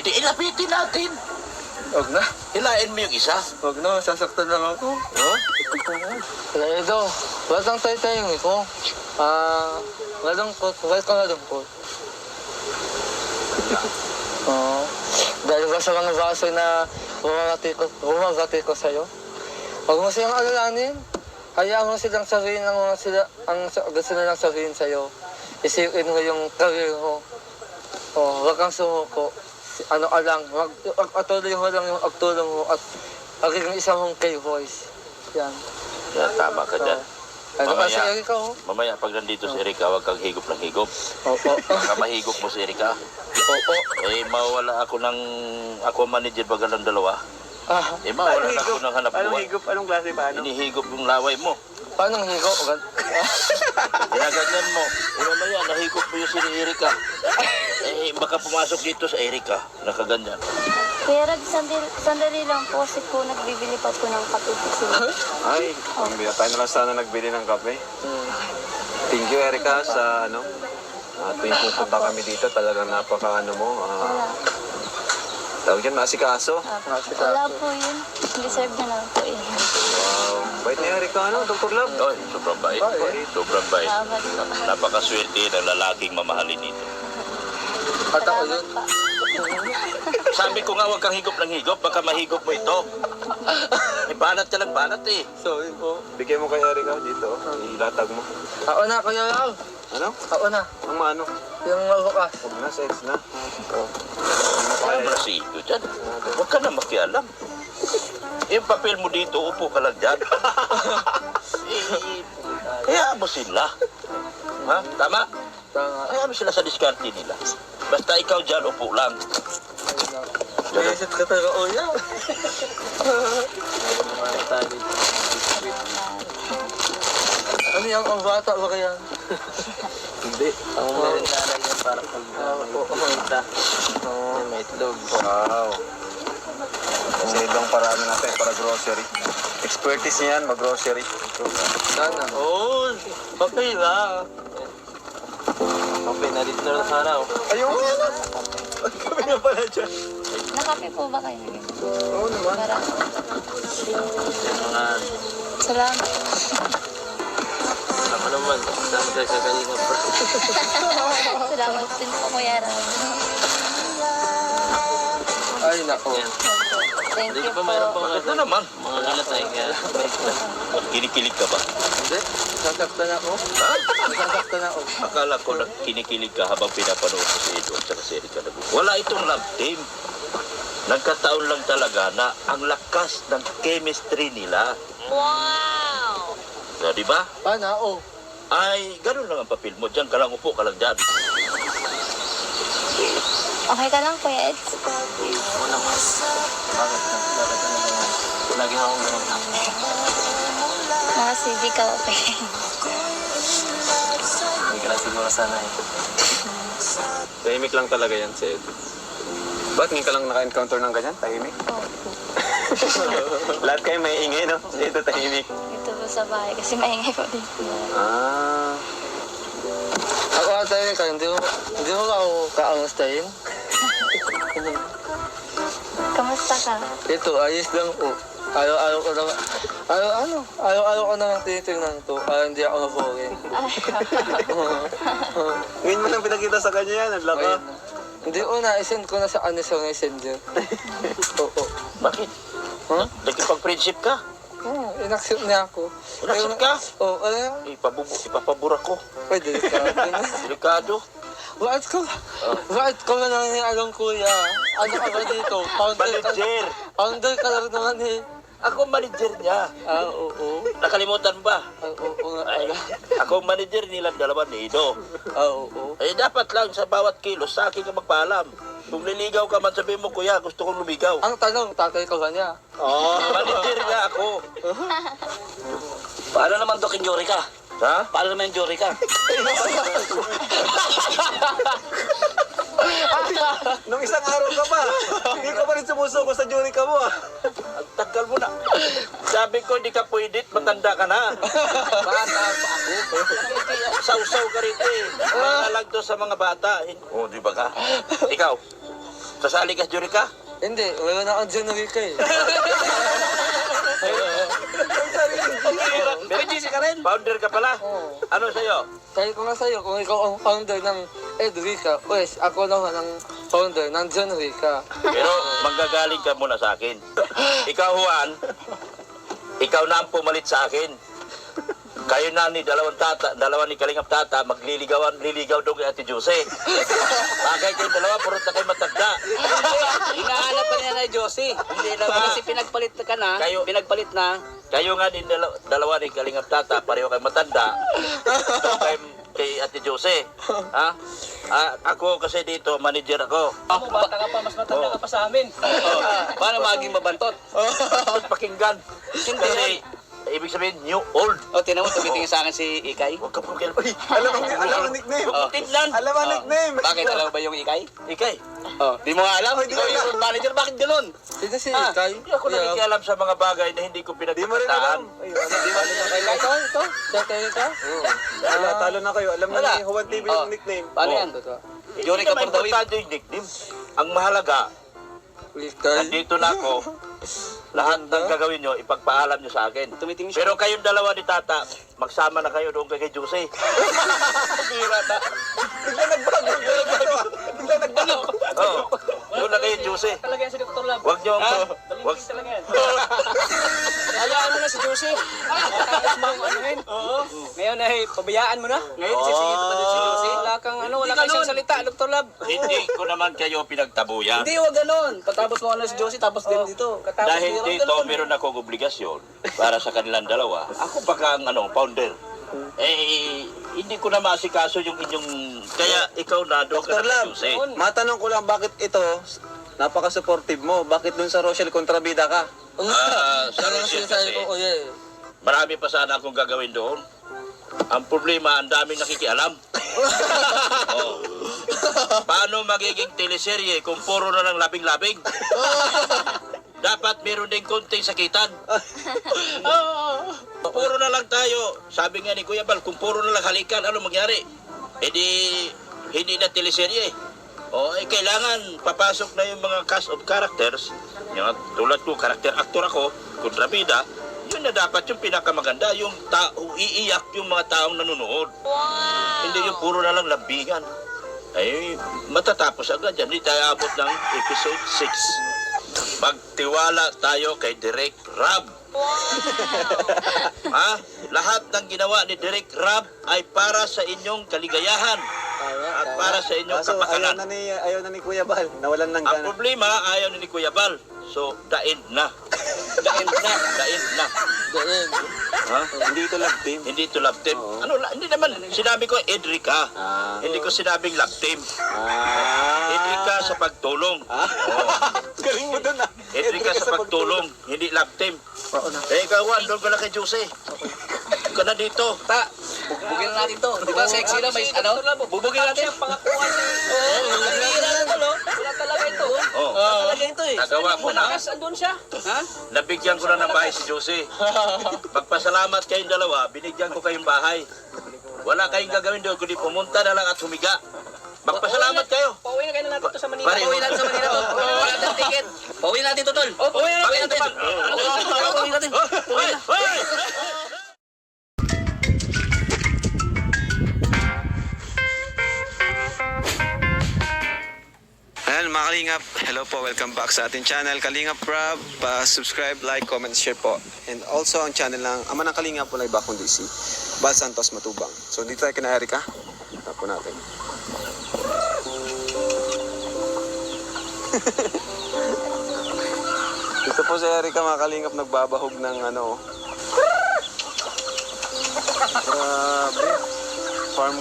Ilapitin natin. Huwag na. Hilain mo yung isa. Huwag na, sasaktan lang ako. Oh? Kaya ito, walang tayo-tayo ko. Malungkot, wala ka malungkot. Oo. Dahil ba sa mga baso na umagati ko sa'yo? Huwag mo silang alalanin. Hayaan mo silang sabihin ng ang gusto nilang sabihin sa'yo. Isipin mo yung career mo. Huwag kang sumuko. Ano ka lang, patuloy mo lang yung agtulong mo at magiging isang mong K-voice. Yan. Yan, tama ka dyan. Ano ba si Erika, oh? Mamaya, pag nandito si Erika, huwag kang higop ng higop. Opo. Baka mahigop mo si Erika. Opo. Mawala ako ng... Ako manager bagal ng dalawa. Mawala na ako ng hanap buwan. Anong higop? Anong klase pa? Ano? Hinihigop yung laway mo. Paano higo? Ginaganyan mo. Mamaya, nahigop mo yung si Erika. Baka pumasok dito sa Erika. Nakaganyan. Kuya Rag, sandali lang po kasi po nagbibili pa po ng kape po sila. Ay, tayo na lang sana nagbili ng kape. Thank you, Erica, sa tuwing pupunta kami dito, talagang tawag yan, maasikaso. Wala po yun. Deserve na lang po eh. Wow, bait ni Erica, Dr. Love? Oy, sobrang bait. Sobrang bait. Salamat po. Napakaswerte ng lalaking mamahalin dito. At ako yun. Sabi ko nga, huwag kang higop ng higop. Baka mahigop mo ito. Banat ka lang banat eh. Sorry po. Bigay mo kay Erica dito, ilatag mo. Ako na, Kuya Rag. Ano? Ako na. Ang maano? Yung mabukas. Huwag na, sex na. Ano ba si ito dyan? Huwag ka na makialam. Yung papel mo dito, upo ka lang dyan. Kaya mo sila. Ha? Tama? Tama. Kaya mo sila sa diskarte nila. Basta ikaw dyan, upo lang. Naisip ka talaga, Oya. Ano yung ang bata ba kaya? Hindi. Ang meron yan para pag pumunta. May itlog. Wow. Kasi ibang paraan natin para grocery. Expertise niyan, mag-grocery. Sana. Oo. Okay lang. Okay, narito na sana. Ayun! Kami na pala dyan. Nakape po ba kayo? Oo naman. Marami. Mga... Salamat. Ako naman, kasama tayo sa kanina pa. Salamat din po Kuya Rag. Ay, nako. Thank you po. Bakit na naman? Mga galatay kaya. Kinikilig ka ba? Hindi. Sasaktan ako. Sasaktan ako. Akala ko na kinikilig ka habang pinapanood ko si Edo at saka si Erika. Wala itong love team. Nagkataon lang talaga na ang lakas ng chemistry nila. Wow! So, di ba? Paano? Ay, ganun lang ang papel mo. Diyan ka lang, upo ka lang dyan. Okay ka lang Kuya Eds? Lagi akong ganun. Mga CD ka okay. Hindi ka lang siguro sana eh. Tahimik lang talaga yan, Sed. Ba't ngayon ka lang naka-encounter ng ganyan? Tahimik? Lahat kayo may ingay, no? Dito tahimik. Dito po sa bahay kasi maingay po dito. Ah. Ako tayo ka, hindi mo ako kaangustahin. Kamusta ka? Ito, ayos lang po. Araw-araw ko naman, araw-araw ko naman tinitingnan to para hindi ako maboring. Ngayon mo lang pinakita sa kanya yan, naglaka. Hindi ko na-send ko na sa sa messenger. Oo. Bakit? Huh? Nagkipag-friendship ka? Inaccept niya ako. Inaccept ka? Oo, ano? Ipapabura ko. Pwede ka. Delikado. Bakit ko na lang alam kuya? Ano ka ba dito? Manager. Founder ka lang naman eh. Ako ang manager niya. Oo. Nakalimutan ba? Oo nga. Ay, ako ang manager nilang dalawa ni Ido. Oo. Dapat lang sa bawat kilos sa akin ka magpaalam. Kung liligaw ka man, sabihin mo, kuya, gusto kong lumigaw. Ang tanong, tatay ka ba niya? Manager niya ako. Paano naman Dok, yung Jory ka? Ha? Paano naman yung Jory ka? Nung isang araw ka pa, hindi ka pa rin sumusuko sa jury ka mo. Ang tagal mo na. Sabi ko, hindi ka pwede, matanda ka na. Bata pa ako. Sausaw ka rin eh. Mga lang to sa mga bata. Oh, di ba ka? Ikaw, Sasali ka, Jurica? Hindi, wala na akong Janurica eh. May GC ka rin? Founder ka pala? Oo. Ano sa'yo? Sabi ko nga sa'yo, kung ikaw ang founder ng Edrica, pues ako naman ang founder ng Janurica. Pero manggagaling ka muna sa akin. Ikaw, Juan, ikaw na ang pumalit sa akin. Kayo na ni dalawa ni Kalingap Tata, liligaw daw kay Ate Jose. Bagay kayo dalawa, purot na kayo matagda. Hinahanap pa niya na Josie. Hindi naman. Kasi pinagpalit ka na. Kayo- Pinagpalit na. Kayo nga din dalawa ni Kalingap Tata, pareho kayo matanda. Ito kay Ate Jose. Ha? Ako kasi dito, manager ako. Ako, bata ka pa, mas matanda ka pa sa amin. Paano maging mabantot? Tapos pakinggan. Kasi, ibig sabihin, new old. O, tinan mo, tumitingin sa akin si Ikay. Huwag ka pong kilapay. Alam mo nickname. Huwag mo tignan. Alam mo nickname. Bakit alam mo ba yung Ikay? Ikay, Oh, di mo nga alam? Ikaw yung manager, bakit ganun? Sino si Ah, Ikay? hindi ako nakikialam sa mga bagay na hindi ko Di mo rin pinagkakitaan. alam. Ay, wala. Di mo alam yung Ikay? Ito? Sa Edrica? Wala, talo na kayo. Alam mo Wala. ni Juan TV Oh. yung nickname. Paano yan? Yuri ka Hindi naman por Dawid. importante yung nickname. Ang mahalaga, Ikay? nandito na ako. Lahat ng gagawin nyo, ipagpaalam nyo sa akin. Tumitingin siya. Pero kayong dalawa ni Tata, magsama na kayo doon kay Jose. Bira na. Bigla nagbago. Bigla nagbago. Oo. Doon na kayo, Jose. Talaga yan si Dr. Lab. Huwag nyo, wag, Talaga yan. Hayaan mo na si Josie. Tapos mong anuhin. Oo. Ngayon ay pabayaan mo na. Ngayon sisingit pa din si Josie. Wala kang ano, wala kang isang salita, Dr. Lab. hindi ko naman kayo pinagtabuyan. Hindi, wag ganun. Pagtapos mo ano si Josie, tapos din dito. Katapos Dahil meron dito, ganun. meron akong obligasyon para sa kanilang dalawa. Ako baka ang founder. Hindi ko na maasikaso yung inyong... Kaya ikaw na doon ka Dr. na Lab, kay Jose. matanong ko lang bakit ito, napaka-supportive mo. Bakit dun sa Rochelle kontrabida ka? Sa Ano Rochelle sinasabi kasi, ko, kuya eh. marami pa sana akong gagawin doon. Ang problema, ang daming nakikialam. Oh. Paano magiging teleserye kung puro na lang labing-labing? Dapat meron din konting sakitan. Puro na lang tayo. Sabi nga ni Kuya Bal, kung puro na lang halikan, ano mangyari? Eh di, hindi na teleserye. Kailangan papasok na yung mga cast of characters. Yung, tulad ko, character actor ako, kontrabida. Yun na dapat yung pinakamaganda, yung iiyak yung mga taong nanonood. Hindi yung puro na lang lambingan. Ay, matatapos agad yan. Hindi tayo abot ng episode 6. Magtiwala tayo kay Direk Rab. Ha? Lahat ng ginawa ni Direk Rab ay para sa inyong kaligayahan at para sa inyong Kaso kapakanan. ayaw na ni Kuya Bal. Nawalan ng Ang gana. problema, ayaw ni Kuya Bal. So, the end na. The end na. The end na. Gain. Ha? Hindi ito love team. Hindi ito love team. Hindi naman. Sinabi ko, Edrica. Hindi ko sinabing love team. Edrica sa pagtulong. Galing mo dun ah. Edrica sa pagtulong. Hindi love team. Ikaw, Juan, doon ka na kay Jose. Doon ka na dito. Ta, bubugin na natin to. Di ba sexy na may ano? Bubugin natin. Pangakuan. Wala talaga ito. Oh. Talaga ito eh. Nagawa mo na. Malakas, andun siya. Ha? Nabigyan ko na ng bahay si Jose. Magpasalamat kayong dalawa, binigyan ko kayong bahay. Wala kayong gagawin doon, kundi pumunta na lang at humiga. Magpasalamat kayo. Pauwi na kayo na natin to sa Manila. Pare, Pauwi natin sa Manila. Wala natin ticket. Pauwi natin to, tol. Pauwi natin. Pauwi natin. Hoy! Hoy! Ayan mga Kalingap, hello po, welcome back sa ating channel Kalingap Rob. Pa-subscribe, like, comment, share po. And also ang channel ng Ama ng Kalingap po, Bakong DC, Bal Santos Matubang. So dito tayo kina Erica, tapo natin. Dito po si Erica mga Kalingap, nagbabahog ng ano. Grabe. Farm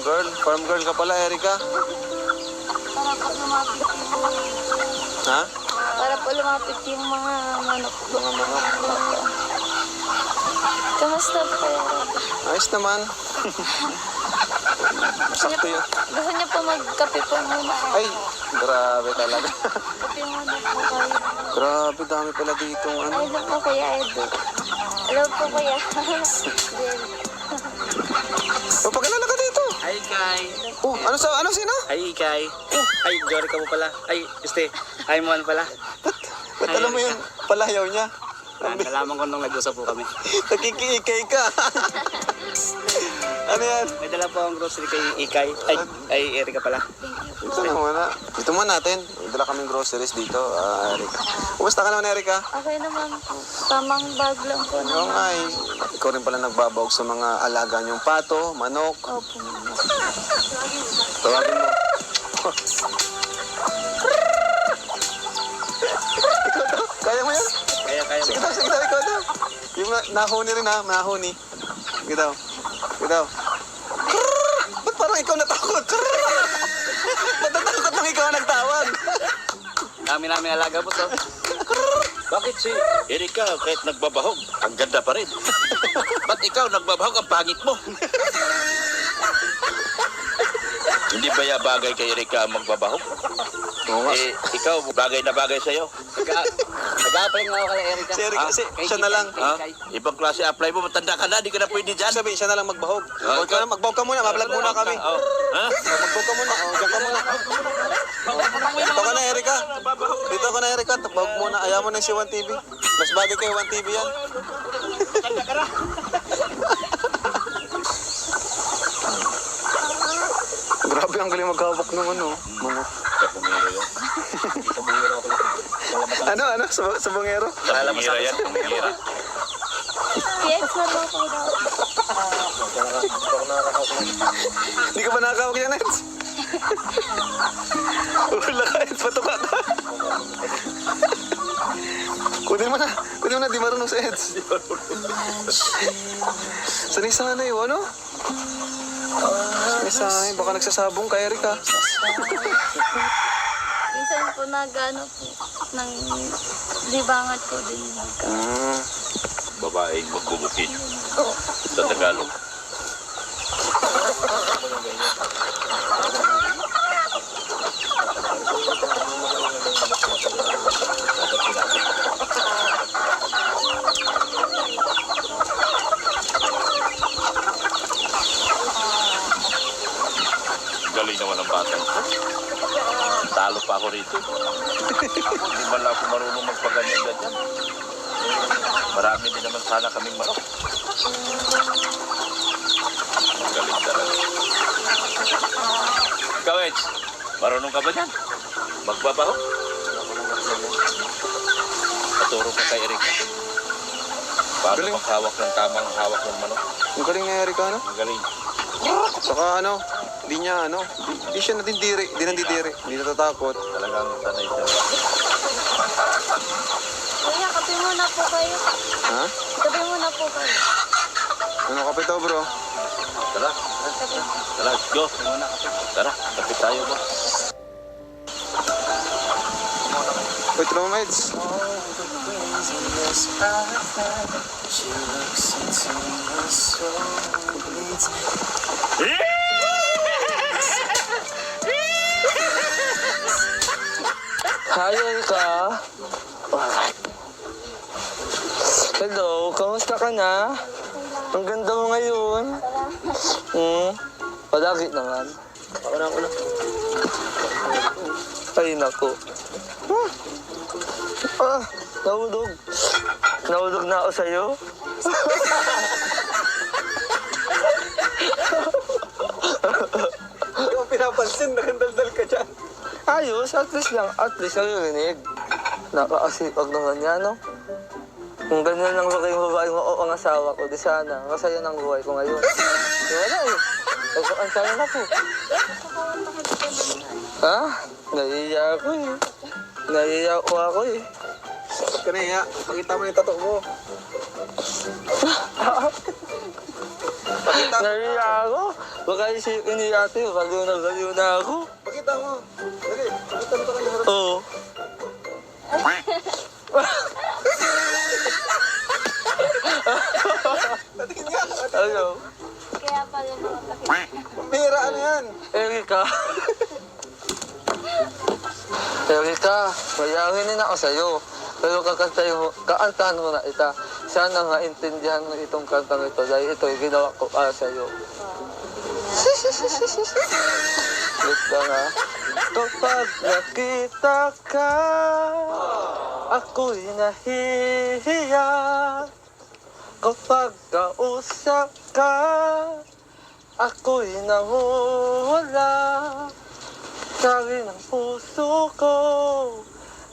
girl ka pala Erica. Para po lumapit yung, Ha? para po lumapit yung mga manok po. Kamusta po kayo? Ayos naman. Sakto yun. Gusto niyo po magkape po muna. Ay, grabe talaga. Kape muna po kayo. Grabe, dami pala dito ano. Hello po Kuya Edo. Hello po Kuya. Jen. O, pagkalala ka dito. Ay, Ikay. Oh, ano sino? Ay, Ikay. Ay, Jory ka mo pala. Ay, ay mo pala. Ba't alam mo yun? Palayaw niya. Nalaman ko nung nag-usap po kami. Nakikiikay ka. Ano yan? May dala po ang grocery kay Ikay. Ay, Erika pala. Ito na muna. Ito muna natin. May dala kaming groceries dito, Erika. Kumusta ka naman, Erika? Okay naman po. Tamang bag lang po Oo naman. nga eh. Ikaw rin pala nagbabawag sa mga alaga niyong pato, manok. Opo. Tawagin mo. Ikaw daw. Kaya mo yan? Kaya Sige daw, ikaw daw. Yung nahuni rin ha, nahuni. Sige daw. Sige daw. Ba't parang ikaw natakot? Ba't natakot nang ikaw nagtawag? Kami namin alaga po to. Bakit si Erika kahit nagbabahog, ang ganda pa rin? Ba't ikaw nagbabahog, ang pangit mo? Hindi ba ya bagay kay Erika ang magbabahog? Oo nga. Eh, ikaw, bagay na bagay sa'yo. Nag-a-apply nga ako kay Erika. Si Erika, siya na lang. Ha? Ibang klase apply mo, matanda ka na, di ka na pwede dyan. Sabi, siya na lang magbahog. Magbahog ka muna, mablog muna kami. Oh. Ha? Magbahog ka muna. Diyan ka muna. Dito ka na, Erika. Dito ka na, Erika. Magbahog muna. Ayaw mo na si 1TV. Mas bagay kay 1TV yan. Grabe, ang galing maghawak ng ano. Manok. Ano? Sabongero? Pumira yan, pumira. Yes, naman po daw. Hindi ka ba nakakawag yan, Eds? Wala ka, Eds. Patuka ka. Kunin mo na. Di marunong sa Eds. Sanay-sanay, ano? Sanay-sanay. Baka nagsasabong kay Erika. Minsan po nag-ano po, ng libangat po din. Babaeng magbubukid sa Tagalog. Galing naman ang bata. Talo pa ako rito. Ako, di ba lang ako marunong magpaganyan-ganyan. Marami din naman sana kaming manok. Galing talaga. Ikaw, Edge, marunong ka ba dyan? Magbabaho? Paturo ka kay Erika. Paano Galing. maghawak ng tamang hawak ng manok? Ang galing ni Erika, ano? Magaling. Saka hindi niya, hindi siya natindiri, hindi nandidiri, hindi natatakot. Talagang sanay siya. Kuya, kape muna po kayo. Ha? Kape muna po kayo. Ano kape to, bro? Tara, Kape. tara, let's go. Tara, kapit tayo mo. Wait, Roma Meds. Hi, Erika. Hello, kamusta ka na? Ang ganda mo ngayon. Palagi naman. Ako na. Ay, naku. Nahulog. Nahulog na ako sa'yo. Hindi mo pinapansin, nakandaldal ka dyan. Ayos, at least naririnig. Nakakasipag naman yan, no? Kung ganyan lang ba kayong babae mo o ang asawa ko, di sana, masaya ng buhay ko ngayon. Wala eh. Ang sana na po. Ha? Nahiya ako eh. Nahiya ko ako eh. Ba't ka nahiya? Pakita mo yung tato mo. Pakita mo. Nahiya ako. Baka isipin ni ate, galiw na ako. Pakita mo. Dali, pakita mo ka harap. Oo. Patingin nga. Ano? Kaya pala mga kape. Pira, ano yan? Erika. Erika, mayawin din ako sa'yo. Pero kaantahan mo na ita. Sana maintindihan mo itong kantang ito dahil ito ay ginawa ko para sa'yo. Wait lang ha. Kapag nakita ka, ako'y nahihiya. Kapag kausap ka, ako'y nawawala. Sabi ng puso ko,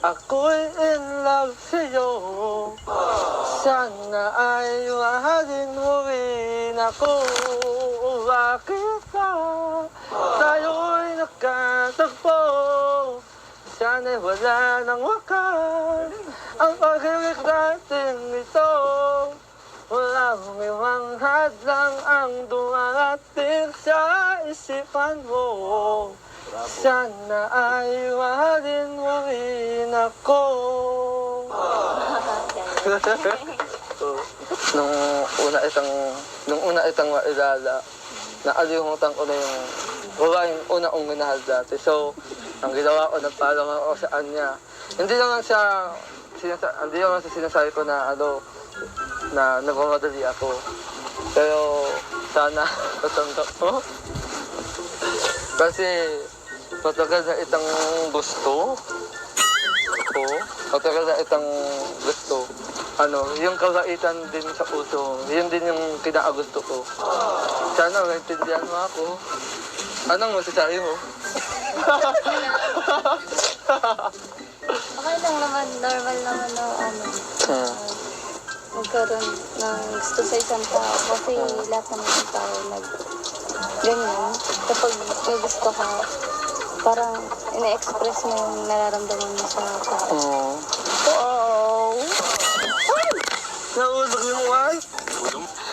ako'y in love sa'yo. Sana ay mahalin mo rin ako. Bakit ba tayo'y nakatagpo? Sana'y wala nang wakas ang pag-ibig natin ito. Walang ibang hadlang ang dumarating sa isipan mo. Sana ay mahalin mo rin ako. Nung una itang mailala, naalimutan ko na yung una kong minahal dati. So, ang ginawa ko, nagpaalam ako sa kanya. Hindi naman sa sinasabi ko na na nagmamadali ako. Pero sana matanggap mo. Kasi matagal na itang gusto ko. Matagal na itang gusto. Yung kabaitan din sa puso, yun din yung kinakagusto ko. Sana maintindihan mo ako. Anong masasabi mo? Okay lang naman, normal naman na magkaroon ng gusto sa isang tao. Kasi lahat naman ng tao ganyan. Kapag may gusto ka, parang ina-express mo yung nararamdaman mo sa tao. Wow! Naulog yung wife?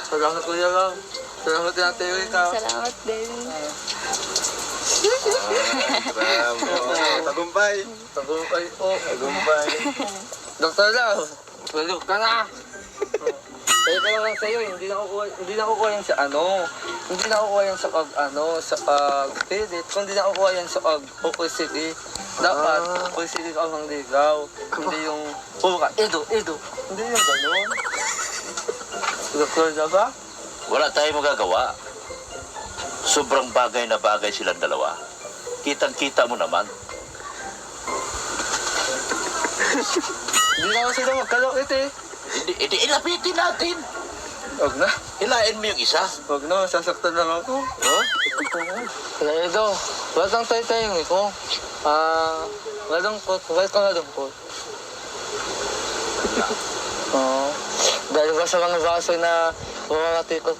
Salamat kuya lang. Salamat na tayo ikaw. Salamat din. Tagumpay. Tagumpay po. Tagumpay. Doktor lang, walog ka na. Kaya ka lang sa'yo, hindi na kukuha yan sa hindi na kukuha yan sa pag-pilit, kundi na kukuha yan sa pag-opacity. Dapat, opacity ka ang ligaw. Hindi yung, edo. Hindi yung gano'n. Doktor na ba? Wala tayong magagawa. Sobrang bagay na bagay silang dalawa. Kitang-kita mo naman. Hindi naman sila magkalokit eh. Hindi ilapitin natin. Huwag na. Hilain mo yung isa. Huwag na, sasaktan lang ako. Oh? Kaya Edo, walang tayo-tayong iko. Malungkot, huwag ka malungkot. Oo. Dahil ba sa mga baso na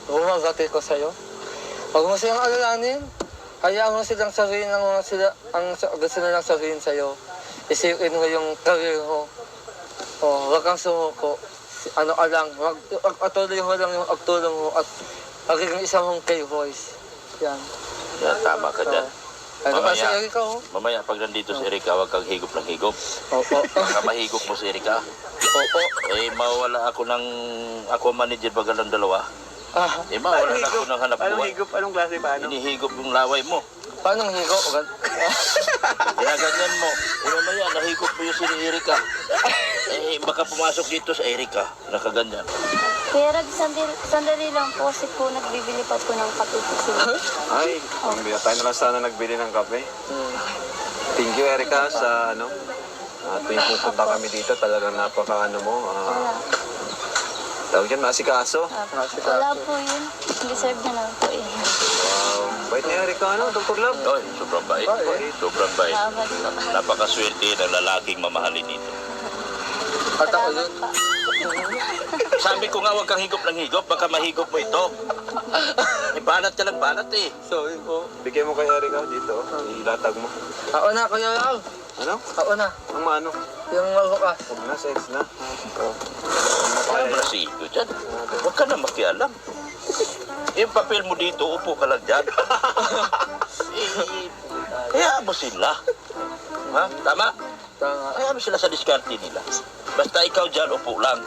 bumabati ko sa'yo? Huwag mo silang alalanin. Hayaan mo silang sabihin ang gusto nilang sabihin sa'yo. Isipin mo yung career mo. Huwag kang sumuko. Patuloy mo lang yung pagtulong mo at magiging isa mong K-voice. Yan. Yan, tama ka dyan. Ano ba si Erika Mamaya pag nandito si Erika, huwag kang higop ng higop. Opo. Baka mahigop mo si Erika. Opo. Mawala ako manager bagal ng dalawa. Mawala na ako ng hanap Anong buhay. higop? Anong klase paano? Hinihigop yung laway mo. Paano higo? Ginaganyan mo. Mamaya, nahigop mo yung si Erika. Baka pumasok dito sa Erika. Nakaganyan. Kuya Rag, sandali lang po kasi po nagbibili pa po ng kape po sila. Ay, tayo na lang sana nagbili ng kape. Thank you, Erika, sa tuwing pupunta kami dito, talagang tawag yan, masikaso. Wala po yun. Deserve na lang po yun. Wow, bait ni Erika, Dr. Love? Oy, sobrang bait. Sobrang bait. Salamat po. Napakaswerte ng lalaking mamahalin dito. At ako yun. Salamat pa. Sabi ko nga, huwag kang higop ng higop. Baka mahigop mo ito. Banat ka ng banat eh. Sorry po. Bigay mo kay Erika dito, ilatag mo. Ako na, Kuya Rag. Ano? Ako na. Ang maano? Yung mabukas. Huwag na, sex na. Kaya Brasido dyan. Huwag ka na makialam. Yung papel mo dito, upo ka lang dyan. Kaya mo sila. Ha? Tama? Tama. Kaya mo sila sa diskarte nila. Basta ikaw dyan, upo lang.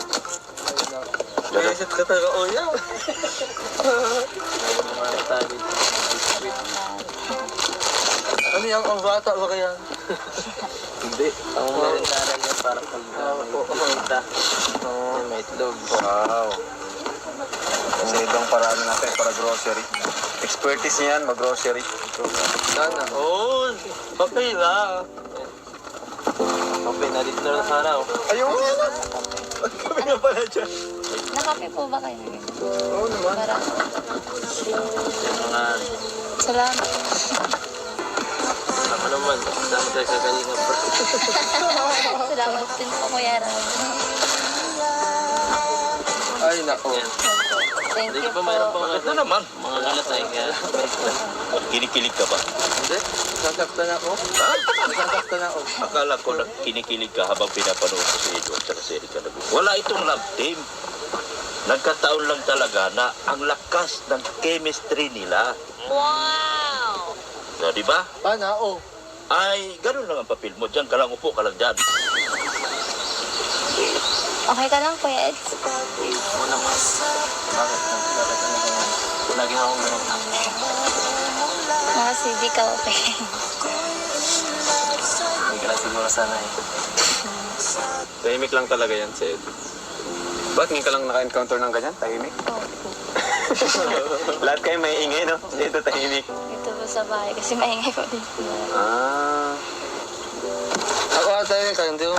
Naisip ka talaga, Kuya. Ano yan? Ang bata ba kaya? Hindi. Ang meron na yan para pag makita. May itlog. Wow. Kasi ibang paraan natin para grocery. Expertise niya yan, mag-grocery. Sana. Oo, okay lang. Okay, nandito na lang sana. Ayun! Kami nga pala dyan. Nakape po ba kayo? Oo naman. Para. Mga, Salamat. ano naman, kasama tayo sa Kalinga Prab. Salamat din po, Kuya Ram. Ay, nako. Thank you po. Bakit na naman? Mga galatay kaya. Kinikilig ka ba? Hindi, nasasaktan ako. Nasasaktan ako. Akala ko na kinikilig ka habang pinapanood ko si Edward sa si Erika Lagu. Wala itong love team. Nagkataon lang talaga na ang lakas ng chemistry nila. Wow! So, di ba? Paano? Oo. Ay, ganun lang ang papel mo. Diyan ka lang, upo ka lang dyan. Okay ka lang, Kuya Eds? Oo naman. Bakit? Bakit ano ka yan? Lagi akong ganun. Kasi di ka okay. Hindi ka lang siguro sana eh. Tahimik lang talaga yan, si Ed. Ba't ngayon ka lang naka-encounter ng ganyan? Tahimik? Opo. Lahat kayo may ingay, no? Dito tahimik. Dito po sa bahay kasi maingay po dito. Ah. Ako atay ka, hindi mo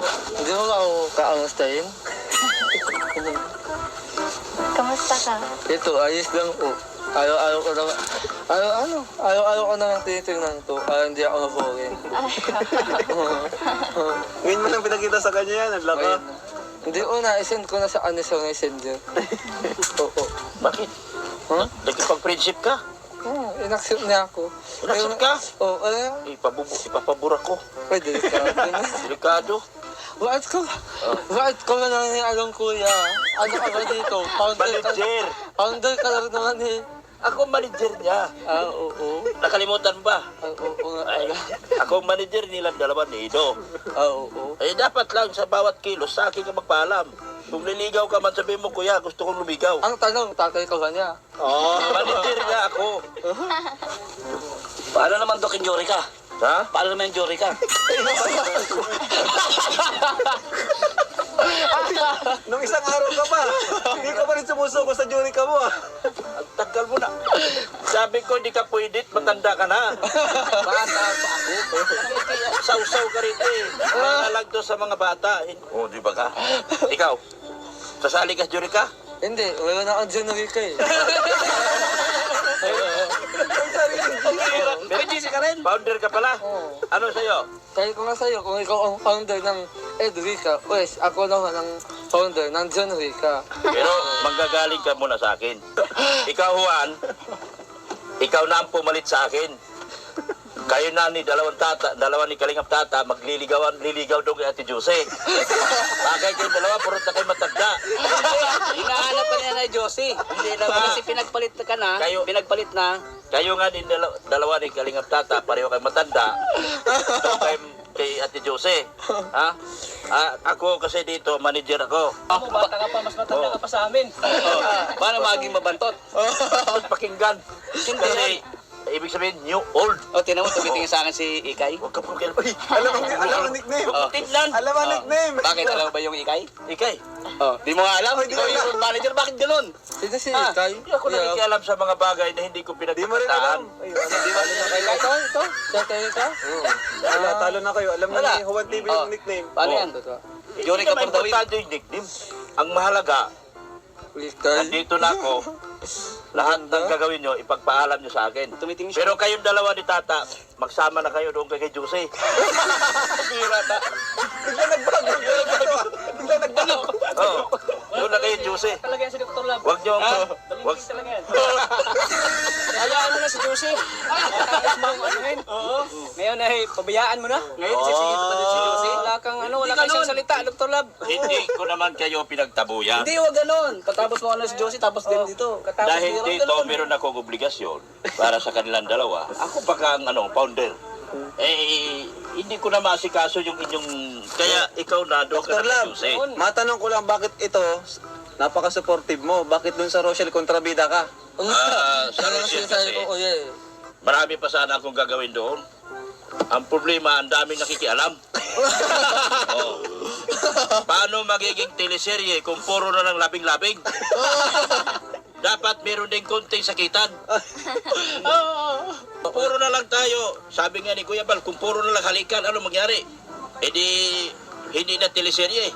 ako kaangustahin. Kamusta ka? Ito, ayos lang po. Araw-araw ko naman, araw-araw ko naman tinitingnan to. Hindi ako maboring. Ngayon mo lang pinakita sa kanya yan, ang laka. Ayun. Hindi ko na-send ko na sa sa messenger. Oo. Bakit? Huh? Nagkipag-friendship ka? Oo, inaccept niya ako. Inaccept ka? Oo, Ipapabura ko. pwede ka. Delikado. Bakit ko na lang alam kuya? Ano ka ba dito? Manager. Founder ka lang naman eh. Ako ang manager niya. Oo. Nakalimutan mo ba? Oo nga. Ay, ako ang manager nilang dalawa ni Ido. Oo. Eh, dapat lang sa bawat kilos sa akin ka magpaalam. Kung liligaw ka man, sabihin mo, kuya, gusto kong lumigaw. Ang tanong, tatay ka ba niya? Manager niya ako. Paano naman Doc yung Jory ka? Ha? Paano naman yung Jory ka? Nung isang araw ka pa, hindi ka pa rin sumusuko sa jury ka mo. Ang tagal mo na. Sabi ko, hindi ka pwede, matanda ka na. Bata pa ako. Sausaw ka rin eh. Manalag to sa mga bata. Oo, di ba ka? Ikaw, sasali ka sa jury ka? Hindi, wala na akong January eh. May GC ka rin? Founder ka pala? Oo. Ano sa'yo? Sabi ko nga sa'yo, kung ikaw ang founder ng Edrica, pues ako naman ang founder ng Januarica. Pero manggagaling ka muna sa akin. Ikaw, Juan, ikaw na ang pumalit sa akin. Kayo na ni dalawa ni Kalingap Tata, liligaw doon kay Ate Jose. Bagay kayo dalawa, puro na kayo matagda. Hinahanap pa niya na Josie. Hindi naman. Kasi pinagpalit ka na. Kayo- Pinagpalit na. Kayo nga ni dalawa ni Kalingap Tata, pareho kayo matanda. Doon kayo kay Ate Jose. Ha? Ako kasi dito, manager ako. Ako, bata ka pa, mas matanda ka pa sa amin. Paano maging mabantot? Tapos pakinggan. Kasi, ibig sabihin, new old. O, tinan mo, tumitingin sa akin si Ikay. Huwag ka pakinggan. Uy, Alam mo nickname. Oh. tignan. Alam mo nickname. Bakit alam mo ba yung Ikay? Ikay. Oh, di mo nga alam. Hindi Ikaw ko alam. yung manager, bakit ganun? Sino si Ah, Ikay? Hindi ako nakikialam sa mga bagay na hindi ko Di mo rin pinagkakitaan. alam. Di mo rin alam. Ito? Januarica? Wala, talo na kayo. Alam mo Wala. ni Juan TV Oh. yung nickname. Paano Oh. yan? Hindi Jory ka naman for the win. importante yung nickname. Ang mahalaga, Ikay? nandito na ako. Lahat ng gagawin nyo, ipagpaalam nyo sa akin. Tumitingin siya. Pero kayong dalawa ni Tata, magsama na kayo doon kay Jose. Bira ta. Bigla nagbago. Oh, doon na kayo Jose. Talaga yan si Dr. Lab. Wag nyo, wag, Talaga yan. Hayaan mo na si Josie. Tapos mo anuhin. Oo. Ngayon ay pabayaan mo na. Ngayon sisingit pa din si Josie. Wala kang ano, wala kang isang salita, Dr. Lab. hindi ko naman kayo pinagtabuyan. Hindi, wag ganon. Katapos mo ano si Josie, tapos din dito. Katapos Dahil wag dito, ganon. meron akong obligasyon para sa kanilang dalawa. Ako baka ang founder. Hindi ko na maasikaso yung inyong... Kaya ikaw na doon ka Dr. na Lab, kay Jose. matanong ko lang bakit ito, napaka-supportive mo. Bakit dun sa Rochelle kontrabida ka? Sa Ano ang Rochelle sinasabi kasi, ko, kuya eh? marami pa sana akong gagawin doon. Ang problema, ang daming nakikialam. Oh. Paano magiging teleserye kung puro na lang labing-labing? dapat meron din konting sakitan. Puro na lang tayo. Sabi nga ni Kuya Bal, kung puro na lang halikan, ano mangyari? Eh di, hindi na teleserye.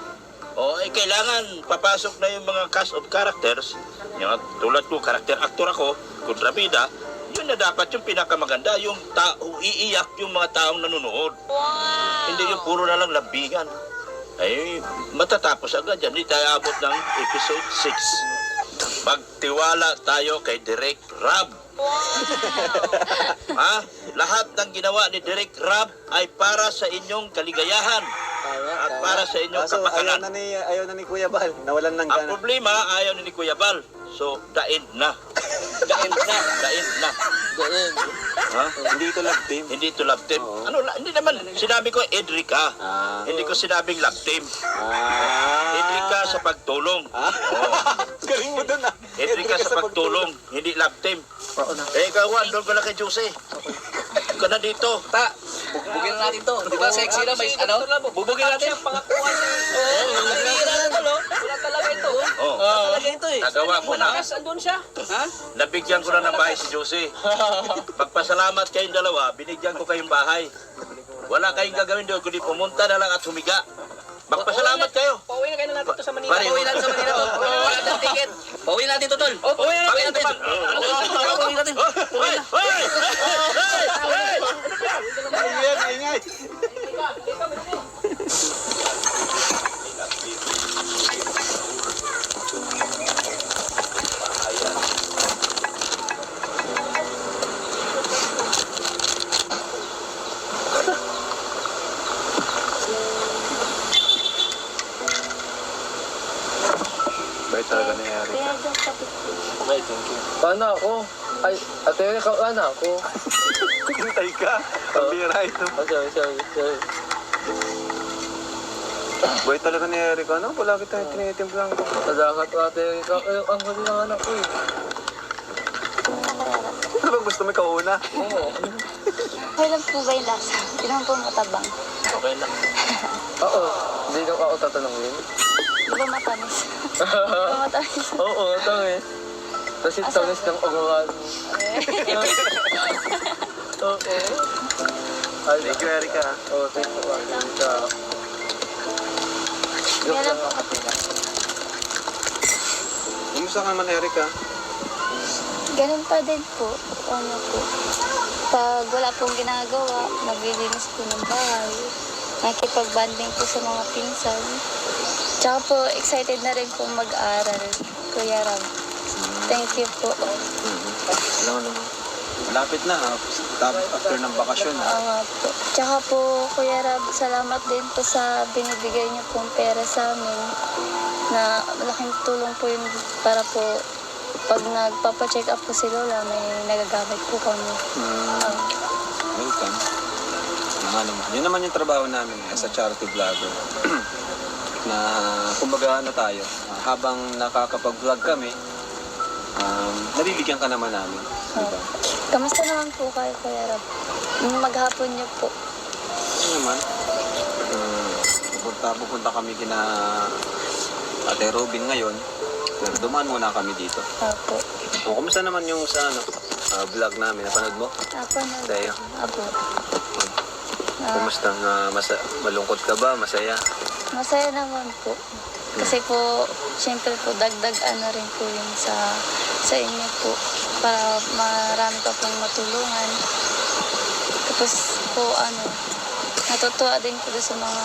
Kailangan papasok na yung mga cast of characters. Yung tulad ko, character actor ako, kontrabida. Yun na dapat yung pinakamaganda, yung iiyak yung mga taong nanonood. Hindi yung puro na lang lambingan. Ay, matatapos agad yan. Hindi tayo abot ng episode 6. Magtiwala tayo kay Direk Rab. Lahat ng ginawa ni Direk Rab ay para sa inyong kaligayahan at para sa inyong Kaso kapakanan. ayaw na ni Kuya Bal. Nawalan ng Ang gana. problema, ayaw ni Kuya Bal. So, the end na. The end na. The end na. Ganun. Ha? Hindi ito love team. Hindi ito love team. Oo. Hindi naman. Sinabi ko, Edrica. Hindi ko sinabing love team. Edrica sa pagtulong. Galing mo dun ah. Edrica sa pagtulong. Hindi love team. Oo na. Ikaw, Juan, doon ka na kay Jose. Ka na dito. Ta, bugbugin na natin to. Di ba sexy na may ano? Bugbugin natin. Pangakuan niya. Bira na to, no? Wala talaga ito. Oh. Talaga ito eh. Nagawa ko na. Malakas, andun siya. Ha? Nabigyan ko na ng bahay si Jose. Pagpasalamat kayong dalawa, binigyan ko kayong bahay. Wala kayong gagawin doon, kundi pumunta na lang at humiga. Magpasalamat kayo. Pauwi na kayo na natin to sa Manila. Pare, Pauwi natin sa Manila to. Wala natin ticket. Pauwi natin to, tol. Pauwi natin. Pauwi natin. Pauwi natin. Hoy! Hoy! Hoy! Ingay. Bait talaga ni Eric. Kaya dyan sa picture. Okay, thank you. Paano ako? Ay, ate, ikaw, ano ako? Hintay ka. Pambira ito. Sorry. Bait talaga ni Eric. Ano? Palagi tayo tinitimplang. Salamat ate, ikaw, ang huli ng anak ko eh. Ano bang gusto mo kauna? Oo. Okay lang po ba yung lasa? Hindi naman po matabang. Okay lang. Oo, hindi lang ako tatanungin. Di ba matamis? Di ba matamis? Oo, tamis. Kasi tamis ng ugawan. Oo. Ay, Thank you, Eric. Oo, thank you, Erika. Kaya lang po kapila. Kumusta ka naman, Eric? Ganun pa din po. Ano po. Pag wala pong ginagawa, naglilinis po ng bahay. Nakikipag-banding po sa mga pinsan. Tsaka po, excited na rin po mag-aral. Kuya Ram. Thank you po. Alam mo naman. Malapit na, after ng bakasyon. Oo nga po. Tsaka po, Kuya Rab, salamat din po sa binibigay niyo pong pera sa amin. Na malaking tulong po yun para po pag nagpapacheck up po si Lola, may nagagamit po kami. Welcome. Yun naman yung trabaho namin as a charity vlogger. Na kumbaga ano tayo, habang nakakapag-vlog kami, nabibigyan ka naman namin. Diba? Kamusta naman po kayo, Kuya Rab? Maghapon niyo po. Ano naman? Pupunta kami kina Ate Robin ngayon. Pero dumaan muna kami dito. Apo. O, kumusta naman yung sa vlog namin? Napanood mo? Apo na. Sa'yo. Apo. Kumusta? Malungkot ka ba? Masaya? Masaya naman po. Kasi po, siyempre po, dagdag ano rin po yun sa inyo po. Para marami pa pong matulungan. Tapos po, natutuwa din po doon sa mga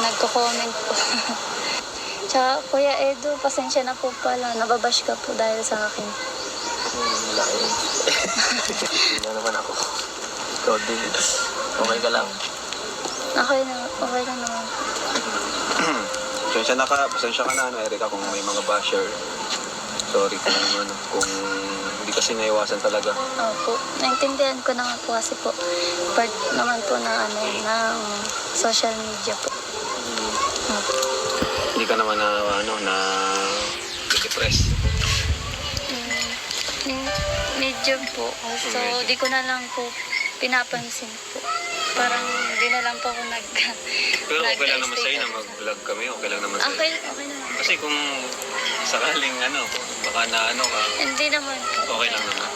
nagko-comment po. Tsaka, Kuya Edo, pasensya na po pala. Nababash ka po dahil sa akin. Malaki. Hindi naman ako. Ikaw din. Okay ka lang. Okay lang naman. Pasensya ka na, Erika, kung may mga basher. Sorry kung hindi kasi naiwasan talaga. Opo. Naintindihan ko naman po kasi po, part naman po ng social media po. Opo. Hindi ka naman na depress. Medyo po. So, di ko na lang po pinapansin po. parang hindi na lang po ako Pero okay lang naman nag-stay sa'yo na kami. mag-vlog kami. Okay lang naman sa'yo. Okay na. Kasi kung sakaling baka na ka, Hindi naman po. okay lang naman.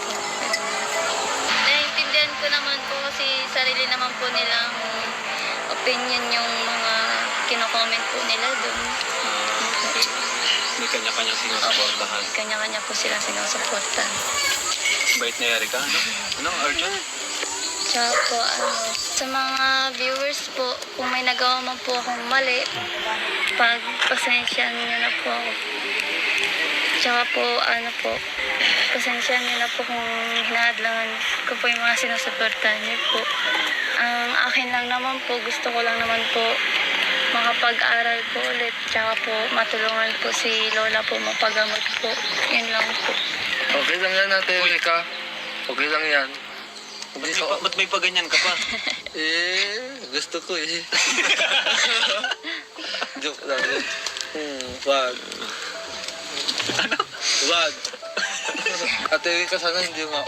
Naiintindihan ko naman po kasi sarili naman po nilang opinion yung mga kino-comment po nila doon. May kanya-kanyang sinusuportahan. Kanya-kanya po sila sinusuportan. Bait na Erica, ano? Arjun? Tsaka po, sa mga viewers po, kung may nagawa man po akong mali, pagpasensyahan niyo na po ako. Tsaka po, pasensyahan niyo na po kung hinahadlangan ko po yung mga sinusuportahan niyo po. Ang akin lang naman po, gusto ko lang naman po makapag-aral po ulit. Tsaka po, matulungan po si Lola po, mapagamot po. Yun lang po. Okay lang yan Ate Erika. Okay lang yan. Hindi ka, Ba't may paganyan ka pa? gusto ko eh. Joke lang yun. Wag. Wag. Ate Erika, sana hindi mo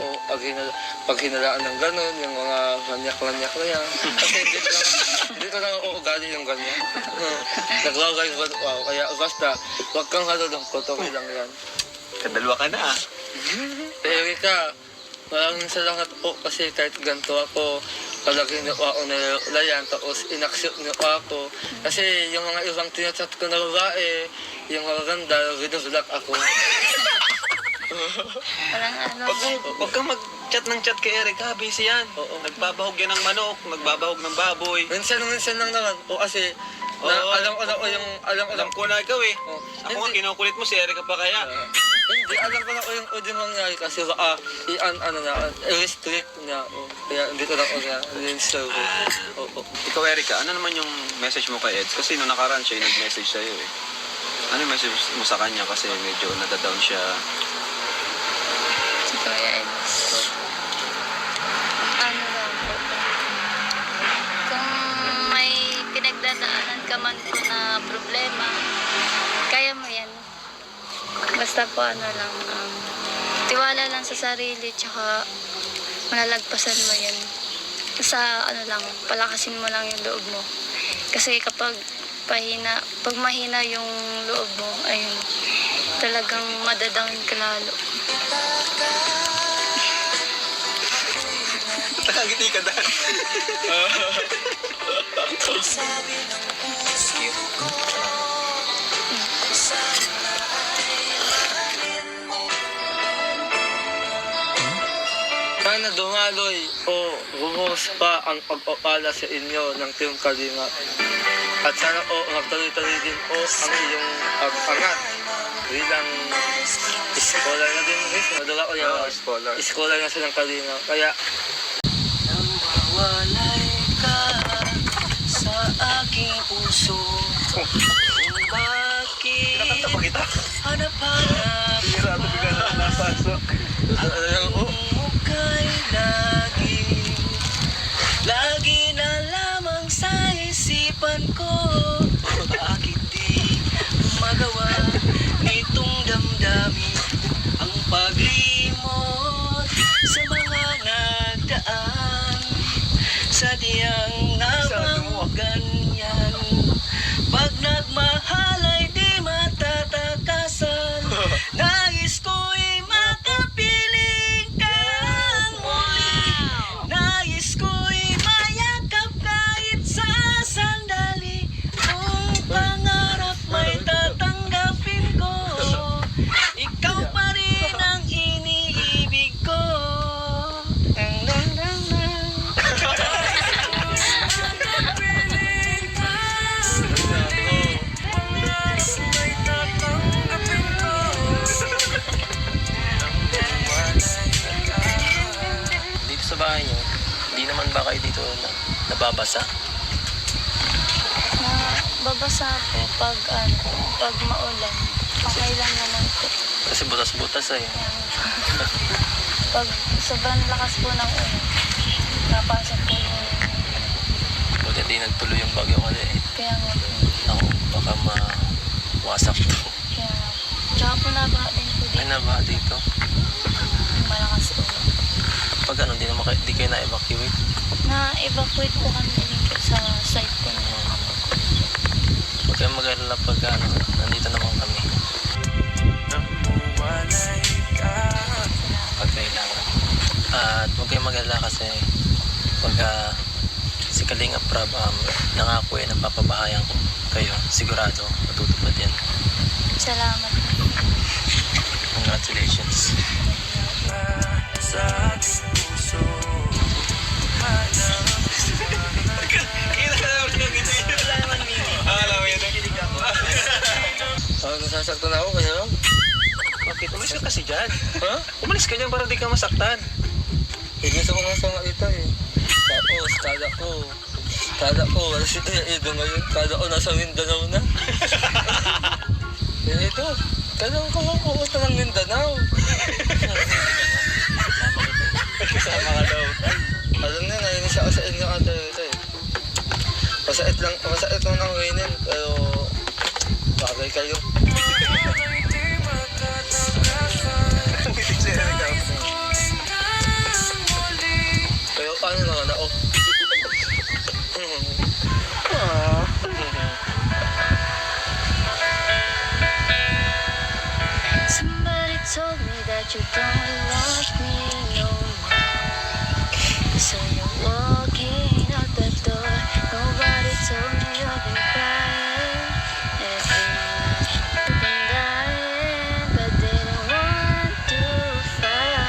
pag hinalaan ng gano'n, yung mga lanyak-lanyak na yan. Kasi hindi ko lang uugali yung ganyan. Naglagay ko, wow. Kaya basta, wag kang halulungkot, okay lang yan. Kadalwa ka na. Erika, maraming salamat po kasi kahit ganito ako, palagi niyo ako nilalayan, tapos inaksyon niyo ako. Kasi yung mga ibang tinachat ko na babae, yung maganda, binulak ako. Walang Huwag kang mag-chat ng chat kay Erica, busy yan. Oo. Nagbabahog yan ng manok, nagbabahog ng baboy. Minsan lang naman po kasi alam ko Alam ko na ikaw eh. Oh, Ako nga kinukulit mo si Erica pa kaya. hindi, alam ko na ko yung audio mangyari kasi baka i-restrict niya ako. Kaya hindi ko lang i-install ko. Oo. Ikaw Erica, ano naman yung message mo kay Eds? Kasi nung nakaraan siya yung nag-message sa'yo eh. Ano yung message mo sa kanya kasi medyo nadadown siya. Si Kuya Eds. Ano lang po. Kung may pinagdadaanan ka man po na problema, kaya mo yan. Basta po tiwala lang sa sarili, tsaka malalagpasan mo yan. Sa palakasin mo lang yung loob mo. Kasi kapag mahina yung loob mo, ayun, talagang madadown ka lalo. Nakangiti ka dahil. Sana dumaloy o bumuhos pa ang pag-opala sa inyo ng Team Kalinga. At sana magtuloy-tuloy din ang iyong pag-angat bilang scholar na din. Madala ko yan. Scholar. Scholar na silang Kalinga. Kaya Walay ka sa aking puso. Kung bakit hanap-hanap ang muka'y lagi na lamang sa isipan ko. Bakit di magawa nitong damdamin ang paglimot sa mga nagdaan? Sadyang napaganyan. Pag nagmahal ay di matatakasan. Nais ko'y makapiling kang muli. Nais ko'y mayakap kahit sa sandali. Kung pangarap may tatanggapin ko, ikaw pa rin ang iniibig ko. Dito sa bahay niyo, hindi naman ba kayo dito nababasa? Babasa po pag maulan. Okay lang naman po. Kasi butas-butas eh. Pag sobrang lakas po ng ulan, napasok po yun. Buti di nagtuloy yung bagyo kasi Kaya nga po. ako baka mawasak to. Kaya nga po. Tsaka po nabaha din po Ay dito. nabaha dito. Malakas ulan. Pag ano, hindi naman Bakit di kayo na-evacuate? Na-evacuate po kami dito sa site ko na. Huwag kayong mag-alala pag nandito naman kami. Pag kailangan. At huwag kayong mag-alala kasi pag si Kalingap Prab nangako na papabahayan ko kayo, sigurado matutupad yan. Salamat. Congratulations. Nasasaktan ako kaya lang. Bakit? Umalis ka kasi dyan. Ha? Umalis ka dyan para di ka masaktan. Gusto ko nga sa malita eh. Tapos, kala ko, wala si Kuya Edo ngayon. Kala ko nasa Mindanao na. Ito, kala ko lang pupunta ng Mindanao. Kasama ka daw. Alam niyo, nainis ako sa inyo ate ito eh. Masait lang ang kainin, pero bagay kayo. Pero paano naman ako? Somebody told me that you don't want me no more. So you're walking out the door. Nobody told me you've been crying every night. You've been dying, but didn't want to fight.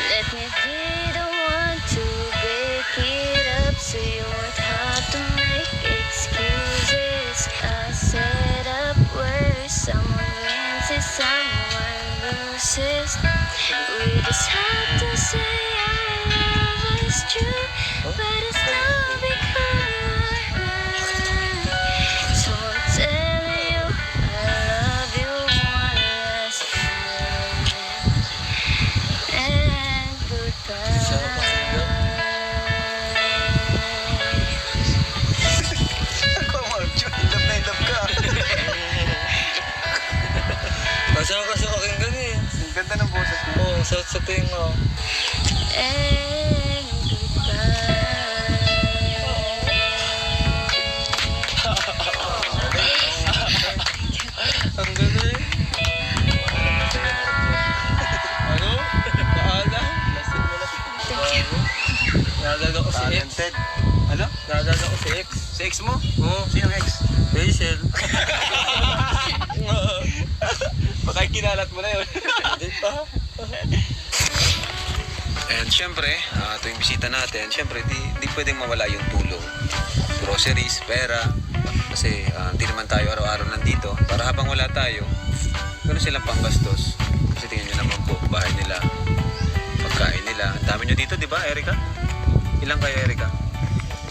Let me be the one to break it up so you won't have to make excuses. I set up where someone wins and someone loses. We just have to say our love is true, but it's not become mine. So I'm telling you, I love you one last time. And goodbye. Kasi pakinggan eh. Ang ganda ng boses mo. Oo, sa tinga. And goodbye. Ang galing. Ano? Paalam? Naalala ko si X. Talented. Ano? Naalala ko si X. Si ex mo? Oo. Sino ex? Rachel. Baka kinalat mo na yun. Di pa? And syempre, tuwing bisita natin, syempre di pwedeng mawala yung tulong. Groceries, pera. Kasi hindi naman tayo araw-araw nandito. Para habang wala tayo, gano'n silang panggastos. Kasi tingnan nyo naman po, bahay nila, pagkain nila. Ang dami nyo dito, di ba, Erica? Ilang kayo, Erica?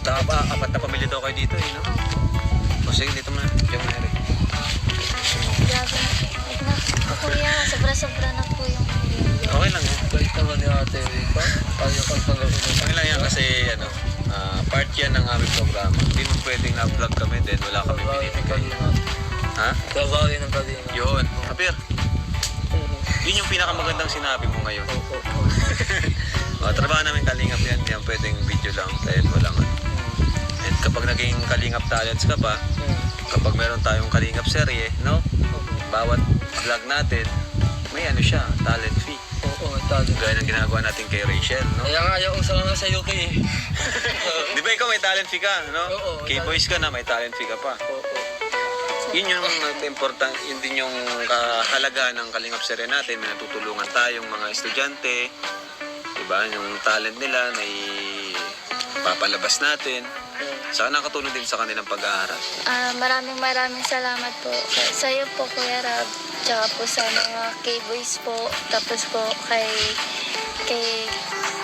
Apat na pamilya daw kayo dito, eh, no? O sige, dito mo na. Diyan mo na, Erica. Grabe. Wait na. Kuya, sobra-sobra na po yung video. Okay lang yan. Balik naman ni ate Rika. Ayaw kang panggawin. Okay lang yan kasi, part yan ng aming programa. Hindi mo pwedeng na-vlog kami, then wala kami binibigay. Ha? Gawin ng kalinga. Yun. Kapir, yun yung pinakamagandang sinabi mo ngayon. Trabaho namin Kalingap yan. Yan pwedeng video lang dahil walang ano. And kapag naging Kalingap Talents ka pa, kapag meron tayong Kalingap serye, no? Bawat vlog natin, may ano siya, talent fee. Oo, talent. Gaya ng ginagawa natin kay Rachel, no? Kaya nga ayaw kong sama sa UK eh. Di ba ikaw may talent fee ka, no? Oo, K-boys ka na, may talent fee ka pa. Oo. Yun yung important, yun din yung kahalaga ng Kalingap serye natin. May natutulungan tayong mga estudyante, diba? Yung talent nila na papalabas natin. Sana nakatulong din sa kanilang pag-aaral. Maraming salamat po sa iyo po, Kuya Rab. Tsaka po sa mga K-Boys po. Tapos po kay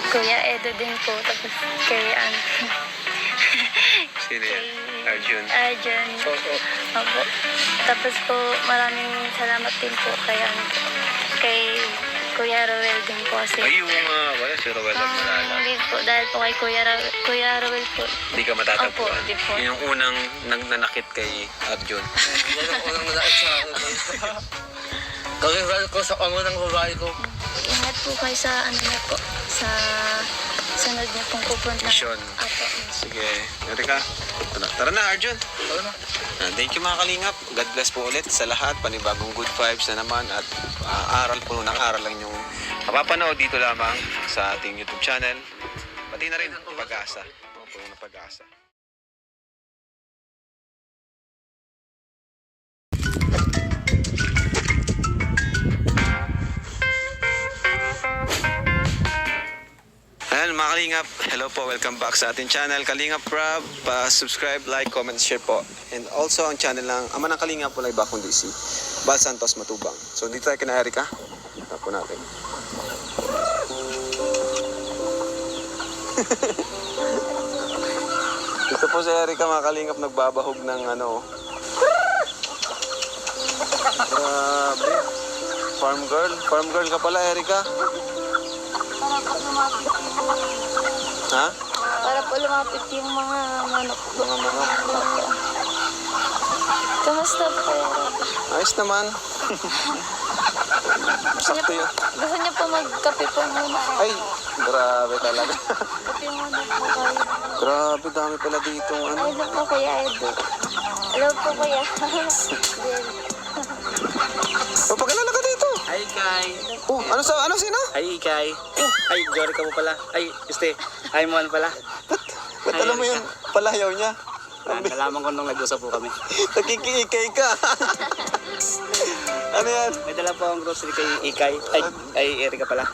Kuya Edo din po. Tapos kay Sino yan? Arjun. Arjun. Oo. Opo. Tapos po maraming salamat din po kay Kuya Roel din po kasi. Ay, yung wala, si Rowell ang malala. Hindi po, dahil po kay Kuya Roel po. Hindi ka matatagpuan. Opo, di po. Yun yung unang nanakit kay Arjun. Yan ang unang malait sa akin. Gawin ko sa kamunang babae ko. Ingat po kayo sa ano niyo po, sa sunod niyo pong pupunta. Mission. Apo. Sige, Erika. Tara na, Arjun. Thank you mga kalingap. God bless po ulit sa lahat. Panibagong good vibes na naman at aral po ng aral lang yung mapapanood dito lamang sa ating YouTube channel. Pati na rin pag-asa. Puno ng pag-asa. Ayan mga Kalingap, hello po, welcome back sa ating channel Kalingap Rob. Subscribe, like, comment, share po. And also ang channel ng Ama ng Kalingap Walay Bakong DC, Bal Santos Matubang. So dito tayo kina Erika. Tapo natin. Dito po si Erika mga Kalingap nagbabahog ng ano. Grabe. Farm girl ka pala Erika. Para po lumapit yung, Ha? para po lumapit yung mga manok po. Mga manok. Kamusta po kayo? Ayos naman. Sakto yun. Gusto niyo po magkape po muna. Ay, grabe talaga. Kape muna po kayo. Grabe, dami pala dito. Ano? Ay, hello po kuya Edo. Hello po kuya. Del. O, pagkalala ka dito. Hi, Kai. Ano sino? Hi, Kai. Ay, Jory ka mo pala. Ay, Hi, Mon pala. Ba't alam mo yung palayaw niya? Nalaman ko nung nag-usap po kami. Nakikiikay ka. Ano yan? May dala po ang grocery kay Ikay. Ay, Erika pala.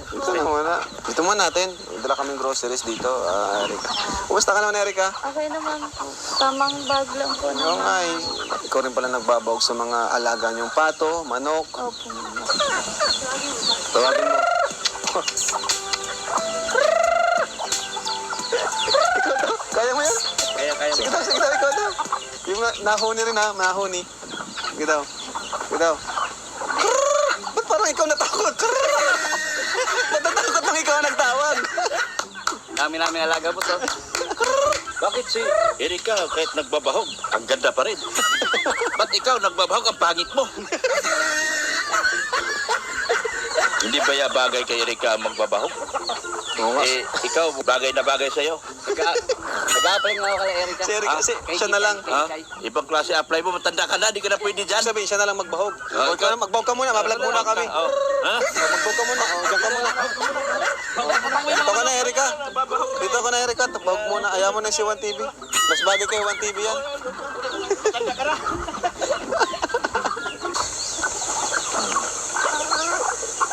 Dito na muna. Dito muna natin. Dala kaming groceries dito, Erika. Kumusta ka naman, Erika? Okay naman po. Tamang bag lang po Oo naman. nga eh. Ikaw rin pala nagbabawag sa mga alaga niyong pato, manok. Opo. Tawagin mo. Ikaw daw. Kaya mo yan? Kaya Sige daw, ikaw daw. Yung nahuni rin ha, nahuni. Sige daw. Ba't parang ikaw natakot? Ba't natakot nang ikaw nagtawag? Dami namin alaga po to. Bakit si Erika kahit nagbabahog, ang ganda pa rin? Ba't ikaw nagbabahog, ang pangit mo? Hindi ba ya bagay kay Erika ang magbabahog? Oo nga. Eh, ikaw, bagay na bagay sa'yo. Nag-a-apply nga ako kay Erika. Si Erika, siya na lang. Ha? Ibang klase apply mo, matanda ka na, di ka na pwede dyan. Sabihin, siya na lang magbahog. Magbahog ka muna, mablog muna kami. Oh. Ha? Magbahog ka muna, dyan ka muna. Dito ka na, Erika. Dito ka na, Erika. Magbahog muna. Ayaw mo na si 1TV. Mas bagay kay 1TV yan.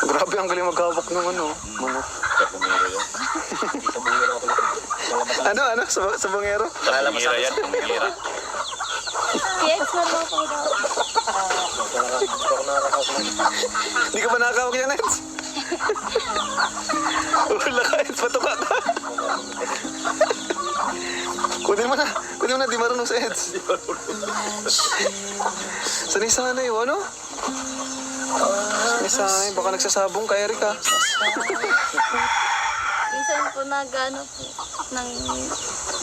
Grabe, ang galing maghawak ng ano. Manok. Ano? Sa bangero? Pangira yan, pangira. Yes, meron po daw. Hindi ka ba nakakawag yan, Eds? Wala ka, Eds. Patuka ka. Kunin mo na. Di marunong sa Eds. Sanay-sanay, ano? Sanay, baka nagsasabong kay Erika. Minsan po nag-ano po, nang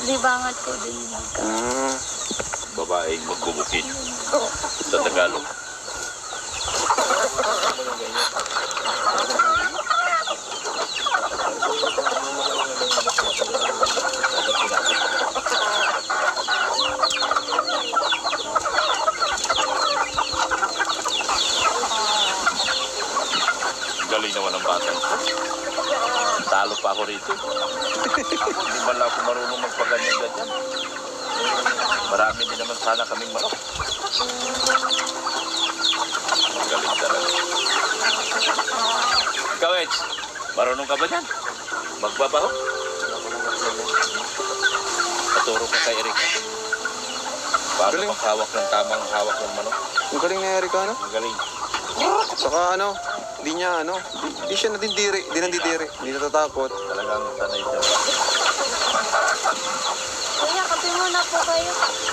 libangat po din. Babaeng magbubukid sa Tagalog. Galing naman ang bata. Talo pa ako rito. Ako, di ba lang ako marunong magpaganyan-ganyan. Marami din naman sana kaming manok. Galing talaga. Ikaw, Edge, marunong ka ba dyan? Magbabaho? Paturo ka kay Erika. Paano Galing. maghawak ng tamang hawak ng manok? Ang galing ni Erika, ano? Magaling. Saka di siya nadidiri, hindi natatakot. Talagang sanay siya. Kuya, kape muna po kayo.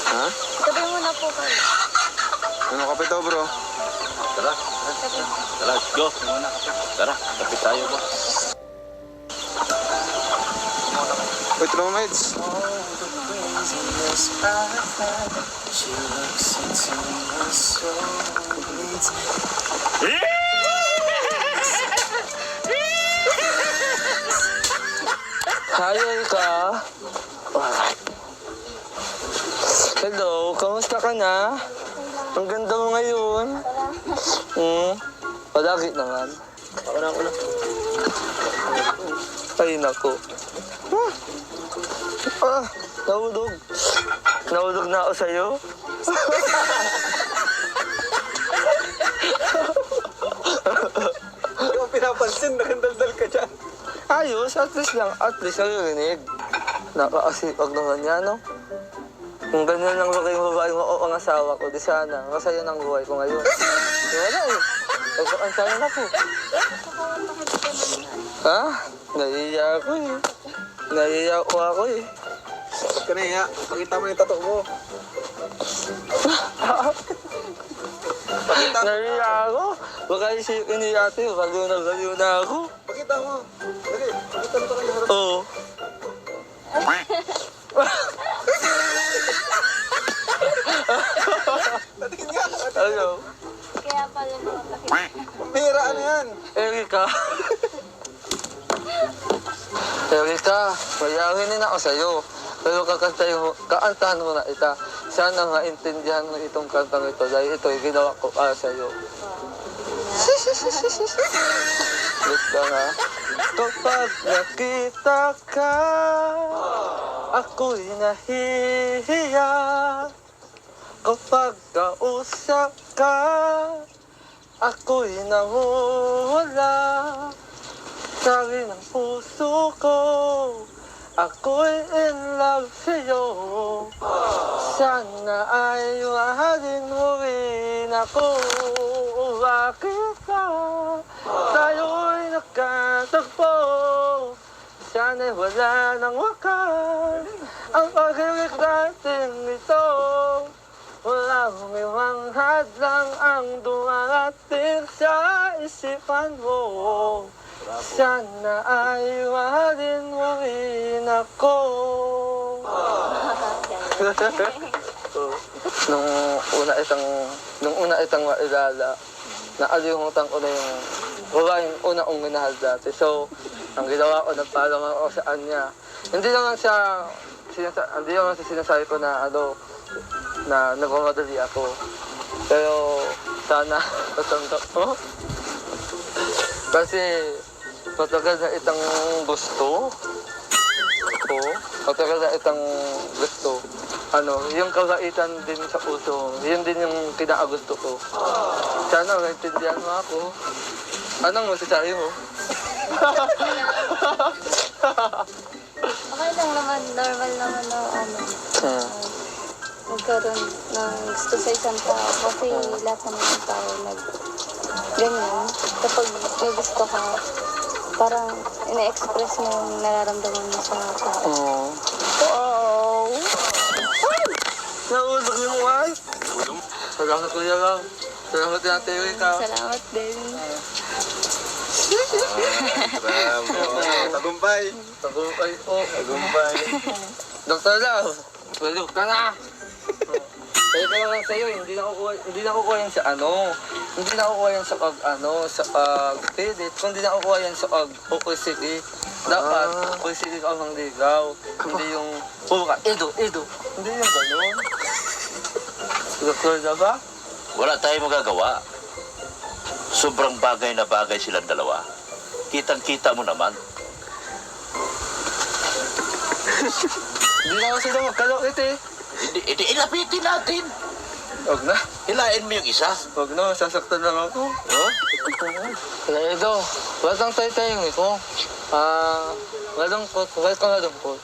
Ha? Kape muna po kayo. Ano kape to, bro? Tara, Kape. let's go. Tara, kapit tayo ba? Wait lang, Eds. Hi, Erika. Hello, kamusta ka na? Ang ganda mo ngayon. Palagi naman. Ako na. Ay, naku. Nahulog. Nahulog na ako sa'yo. Hindi mo pinapansin, nakandaldal ka dyan. Ayos, at least naririnig. Nakakasipag naman yan, no? Kung ganyan lang ba kayong babae mo o ang asawa ko, di sana, masaya ng buhay ko ngayon. Wala eh. Ang saya na po. Ha? Nahiya ako eh. Nahiya ko ako eh. Huwag ka na iya. Pakita mo yung tattoo mo. Nahiya ako. Baka isipin ni ate, baliw na ako. Pakita mo. Dali, pakita mo ka harap. Oo. Tatingin nga. Ano? Kaya pala nakakita. Pira, ano yan? Erika. Erika, mayawin din ako sa'yo. Pero kaantahan mo na ita. Sana maintindihan mo itong kantang ito dahil ito yung ginawa ko para sa'yo. Gusto nga. Kapag nakita ka, ako'y nahihiya. Kapag kausap ka, ako'y nawawala. Sabi ng puso ko, ako'y in love sa'yo. Sana ay mahalin mo rin ako. Bakit ba tayo'y nakatagpo? Sana'y wala nang wakas ang pag-ibig natin ito. Wala mong iwang hadlang ang dumarating sa isipan mo. Sana ay mahalin mo rin ako. Nung una itang mailala, naalimutan ko na yung babaeng una kong minahal dati. So, ang ginawa ko, nagpaalam ako sa kanya. Hindi naman sa sinasabi ko na na nagmamadali ako. Pero sana matanggap mo. Kasi matagal na itang gusto ko. Matagal na itang gusto. Yung kabaitan din sa puso, yun din yung kinakagusto ko. Sana maintindihan mo ako. Anong masasabi mo? Okay lang naman, normal naman na magkaroon ng gusto sa isang tao. Kasi lahat naman ng tao ganyan. Kapag may gusto ka, parang ina-express mo yung nararamdaman mo sa tao. Wow! Naulog yung wife. Salamat kuya lang. Salamat din ate Erika. Salamat din. Tagumpay. Tagumpay po. Tagumpay. Doktor Love, walok ka na. Kaya ko lang sa'yo, hindi na kukuha yan sa hindi na kukuha yan sa pag-pilit, kundi na kukuha yan sa pag-opposite. Dapat, opposite ka ang ligaw. Hindi yung, edo. Hindi yung gano'n. Doktor na ba? Wala tayong magagawa. Sobrang bagay na bagay silang dalawa. Kitang-kita mo naman. Hindi na ako sila magkalokit eh. Hindi, ilapitin natin. Huwag na. Hilain mo yung isa. Huwag na, sasaktan lang ako. Oh? Kaya ito, batang tayo ito. Malungkot, ka malungkot.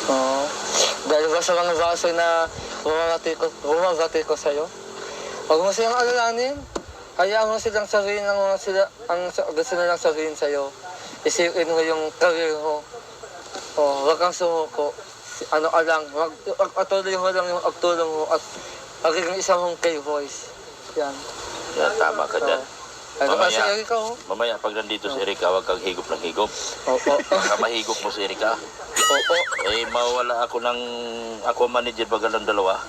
Oo. Dahil ba sa mga baso na bumabati ko sa'yo? Huwag mo silang alalanin. Hayaan mo silang sabihin ang gusto nilang sabihin sa'yo. Isipin mo yung career mo. Huwag kang sumuko. Patuloy mo lang yung agtulong mo at magiging isa mong K-voice. Yan. Yan, tama ka dyan. Ano ba si Mamaya. Erika oh? Mamaya, pag nandito si Erika, huwag kang higop ng higop. Opo. Baka mahigop mo si Erika. Opo. Mawala ako ang manager bagal ng dalawa.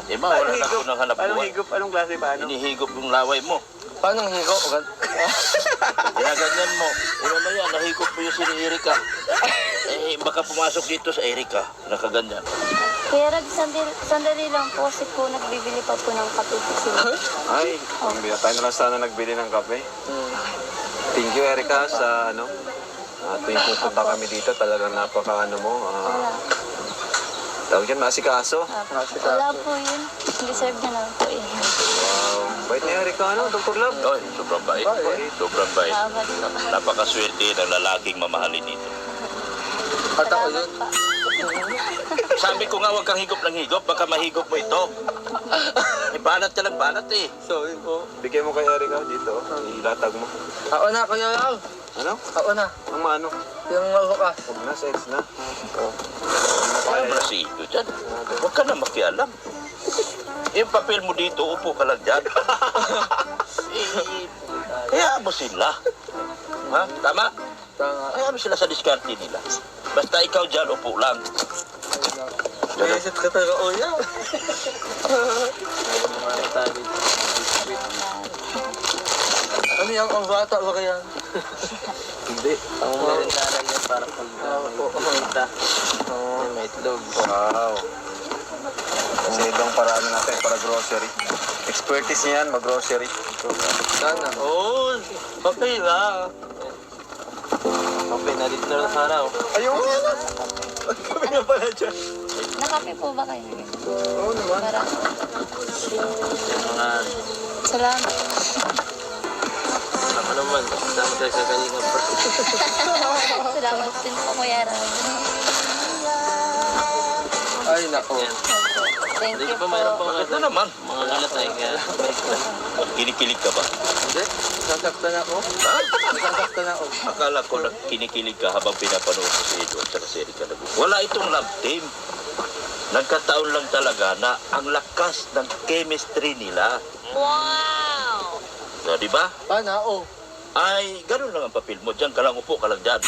Di ba, wala na ako ng hanap Anong buhay. higop? Anong klase pa? Ano? Hinihigop yung laway mo. Paano higo? Ginaganyan mo. Mamaya, nahigop mo yung sini Erika. Baka pumasok dito sa Erika. Nakaganyan. Kuya Rag, sandali lang po kasi po nagbibili pa po ng kape po sila. Ay, tayo na lang sana nagbili ng kape. Thank you, Erica, sa ano. Tuwing pupunta kami dito, talagang napaka ano mo. Wala. Tawag yan, masikaso. Wala po yun. Deserve na lang po yun. Wow. Bait ni Erica, ano, Dr. Love? Oy, sobrang bait. Sobrang bait. Salamat po. Napakaswerte ng lalaking mamahalin dito. At ako yun. Salamat pa. Sabi ko nga, huwag kang higop ng higop. Baka mahigop mo ito. Banat ka ng banat eh. Sorry po. Bigay mo kay Erica dito. Ilatag mo. Ako na, Kuya Rag. Ano? Ako na. Ang maano? Yung mabukas. Huwag na, sex na. Oh. Kaya brasido dyan. Huwag ka na makialam. Yung papel mo dito, upo ka lang dyan. Hayaan mo sila. Ha? Tama? Tama. Hayaan mo sila sa diskarte nila. Basta ikaw dyan, upo lang. Naisip ka talaga, Kuya. Ano yan? Ang bata ba kaya? Hindi. Ang meron na lang yan para pag may kita. May itlog. Wow. Kasi ibang paraan natin para grocery. Expertise niyan, mag-grocery. Sana. Oo. Okay lang. Kape na dito na lang sana. Ayun! Kami na pala dyan. Nakape po ba kayo? Oo naman. Marami. Mga Salamat. ako naman. Kasama tayo sa Kalinga Pro. Salamat din po, Kuya Rag. Ay, nako. Yan. Thank Hindi you pa po. mayroon pa Ito naman. mga galat ay kaya. Kinikilig ka ba? Hindi. Sasaktan ako. Ha? Sasaktan ako. Akala ko na kinikilig ka habang pinapanood mo si Edward sa serie ka na. Wala itong love team. Nagkataon lang talaga na ang lakas ng chemistry nila. Wow! So, di ba? Paano? Oh. Ay, ganun lang ang papel mo. Diyan ka lang, upo ka lang dyan.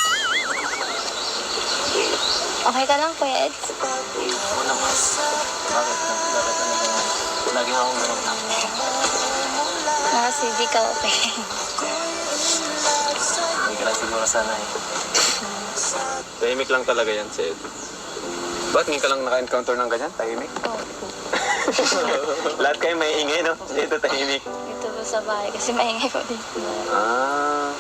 Okay ka lang, Kuya Eds? Ako naman. Bakit na? Bakit ano ba? Lagi akong meron na. Kasi di ka okay. Hindi ka lang siguro sana eh. Tahimik lang talaga yan, Sed. Ba't ngayon ka lang naka-encounter ng ganyan? Tahimik? Lahat kayo may ingay, no? Dito tahimik. Dito po sa bahay kasi maingay po dito. Ah.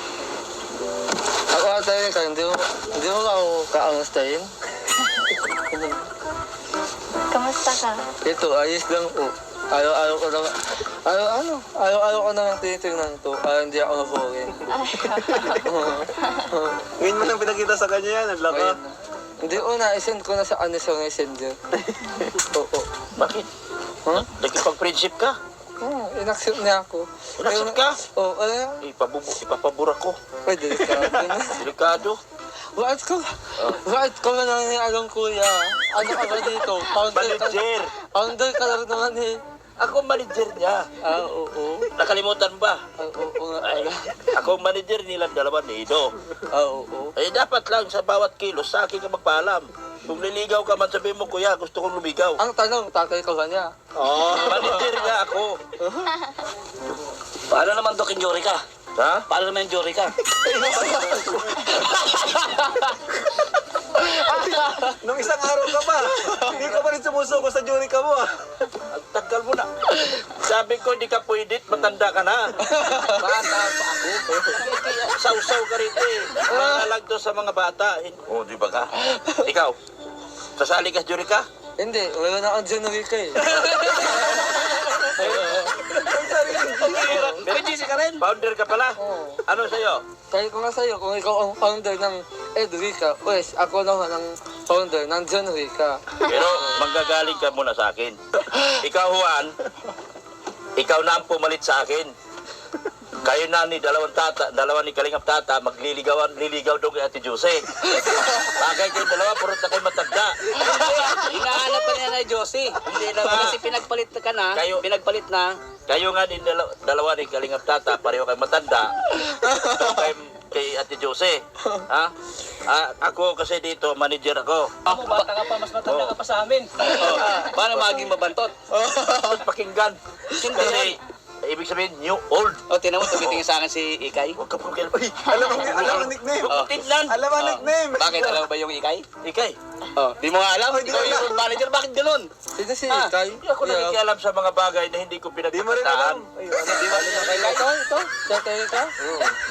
Ako atayin ka. Hindi mo ako kaangustahin. Kamusta ka? Ito, ayos lang po. Araw-araw ko naman. Araw-araw ko naman tinitingnan to. Hindi ako mabuhin. Ngayon mo lang pinakita sa kanya yan, ang laka. Hindi una, isend ko na sa sa messenger. Oo. Bakit? Huh? Nagkipag-friendship ka? Inaccept niya ako. Inaccept ka? Oo, ano yan? Ipapabura ko. Pwede ka. Delikado. Bakit ko na lang alam, Kuya? Ano ka ba dito? Manager. Founder ka lang naman eh. Ako ang manager niya. Oo. Nakalimutan ba? Oo nga. Ay, ako ang manager nilang dalawa ni Ido. Oo. Eh, dapat lang sa bawat kilos sa akin ka magpaalam. Kung liligaw ka man, sabihin mo, kuya, gusto kong lumigaw. Ang tanong, tatay ka ba niya? Manager nga ako. Paano naman Doc, yung Jory ka? Ha? Paano naman yung Jory ka? Nung isang araw ka pa, hindi ka pa rin sumusuko sa jury ka mo. Ang tagal mo na. Sabi ko, hindi ka pwede, matanda ka na. Bata pa ako. Sausaw ka rin eh. Manalag to sa mga bata. Oo, di ba ka? Ikaw, sasali ka sa jury ka? Hindi, wala na akong January eh. May GC ka rin? Founder ka pala? Oo. Ano sa'yo? Kaya ko nga sa'yo, kung ikaw ang founder ng Edrica, pues ako naman ang founder ng Januarica. Pero manggagaling ka muna sa akin. Ikaw, Juan, ikaw na ang pumalit sa akin. Kayo na ni dalawa ni Kalingap Tata, liligaw daw kay Ate Jose. Bagay kayo dalawa, puro na kayo matanda. Hinahanap pa niya na Josie. Hindi na nga. Kasi pinagpalit ka na. Kayo- Pinagpalit na. Kayo nga din dalawa ni Kalingap Tata, pareho kayo matanda. Doon kayo kay Ate Jose. Ha? Ako kasi dito, manager ako. Ako, bata ka pa, mas matanda ka pa sa amin. Paano maging mabantot? Tapos pakinggan. Kasi, ibig sabihin, new old. O, tinan mo, tumitingin sa akin si Ikay. Huwag ka pakinggan. Uy, Alam mo nickname. Oh. tignan. Alam mo nickname. Bakit, alam mo ba yung Ikay? Ikay. Oh, di mo nga alam? di Ikaw ko alam. yung manager, bakit ganun? Sino si Ah, Ikay? Hindi ako nakikialam sa mga bagay na hindi ko Di mo rin pinagkakitaan. alam. Ayun, Di mo alam yung Ikay? Ito? Siya tayo ka?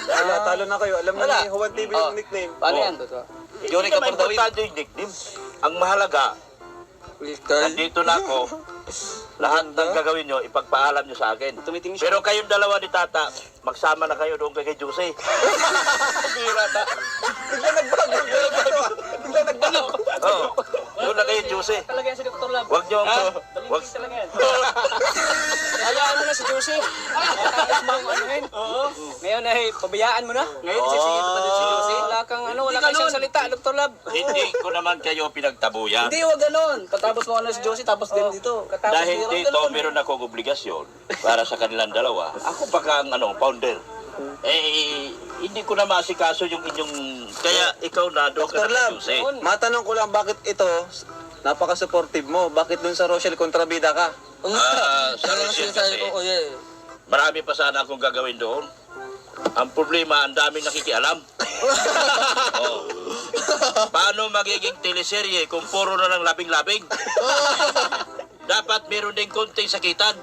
Wala, talo na kayo. Alam mo Wala. ni Juan TV Oh. yung nickname. Paano yan? Yuri ka naman Pordawin. importante yung nickname. Ang mahalaga, Ikay. nandito na ako. Lahat ng gagawin nyo, ipagpaalam nyo sa akin. Tumitingin siya. Pero kayong dalawa ni Tata, magsama na kayo doon kay Jose. Bira ta. Bigla nagbago. Bigla nagbago. Oh, doon na kayo Jose. Talaga yan si Dr. Lab. Huwag nyo, wag, Talaga yan. Hayaan mo na si Josie. Tapos mo anuhin. Oo. Ngayon ay pabayaan mo na. Ngayon sisingit pa din si Josie. Wala kang ano, wala kang isang salita, Dr. Lab. hindi ko naman kayo pinagtabuyan. Hindi, wag ganon. Katapos mo ano si Josie, tapos din dito. Katapos Dahil wag dito, ganon. meron akong obligasyon para sa kanilang dalawa. Ako pa ang founder. Hindi ko na maasikaso yung inyong... Kaya ikaw na doon ka Dr. na Lab, Jose. matanong ko lang bakit ito, napaka-supportive mo. Bakit dun sa Rochelle kontrabida ka? Sa Ano Rochelle sinasabi kasi, ko, kuya eh. marami pa sana akong gagawin doon. Ang problema, ang daming nakikialam. Oh. Paano magiging teleserye kung puro na lang labing-labing? Dapat meron din konting sakitan.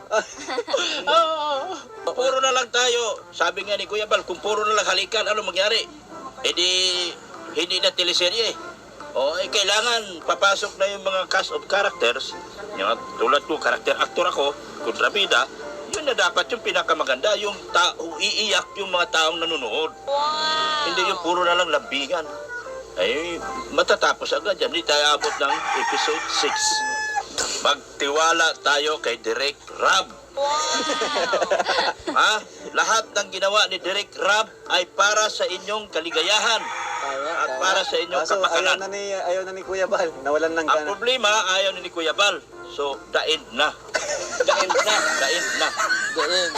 Puro na lang tayo. Sabi nga ni Kuya Bal, kung puro na lang halikan, ano mangyari? Eh di, hindi na teleserye. Kailangan papasok na yung mga cast of characters. Yung, tulad ko, character actor ako, kontrabida. Yun na dapat yung pinakamaganda, yung iiyak yung mga taong nanonood. Hindi yung puro na lang lambingan. Ay, matatapos agad yan. Hindi tayo abot ng episode 6. Magtiwala tayo kay Direk Rab. Ha? Lahat ng ginawa ni Direk Rab ay para sa inyong kaligayahan at para sa inyong Kaso kapakanan. ayaw na ni Kuya Bal. Nawalan ng Ang gana. problema, ayaw ni Kuya Bal. So, the end na. The end na. The end na. Galing.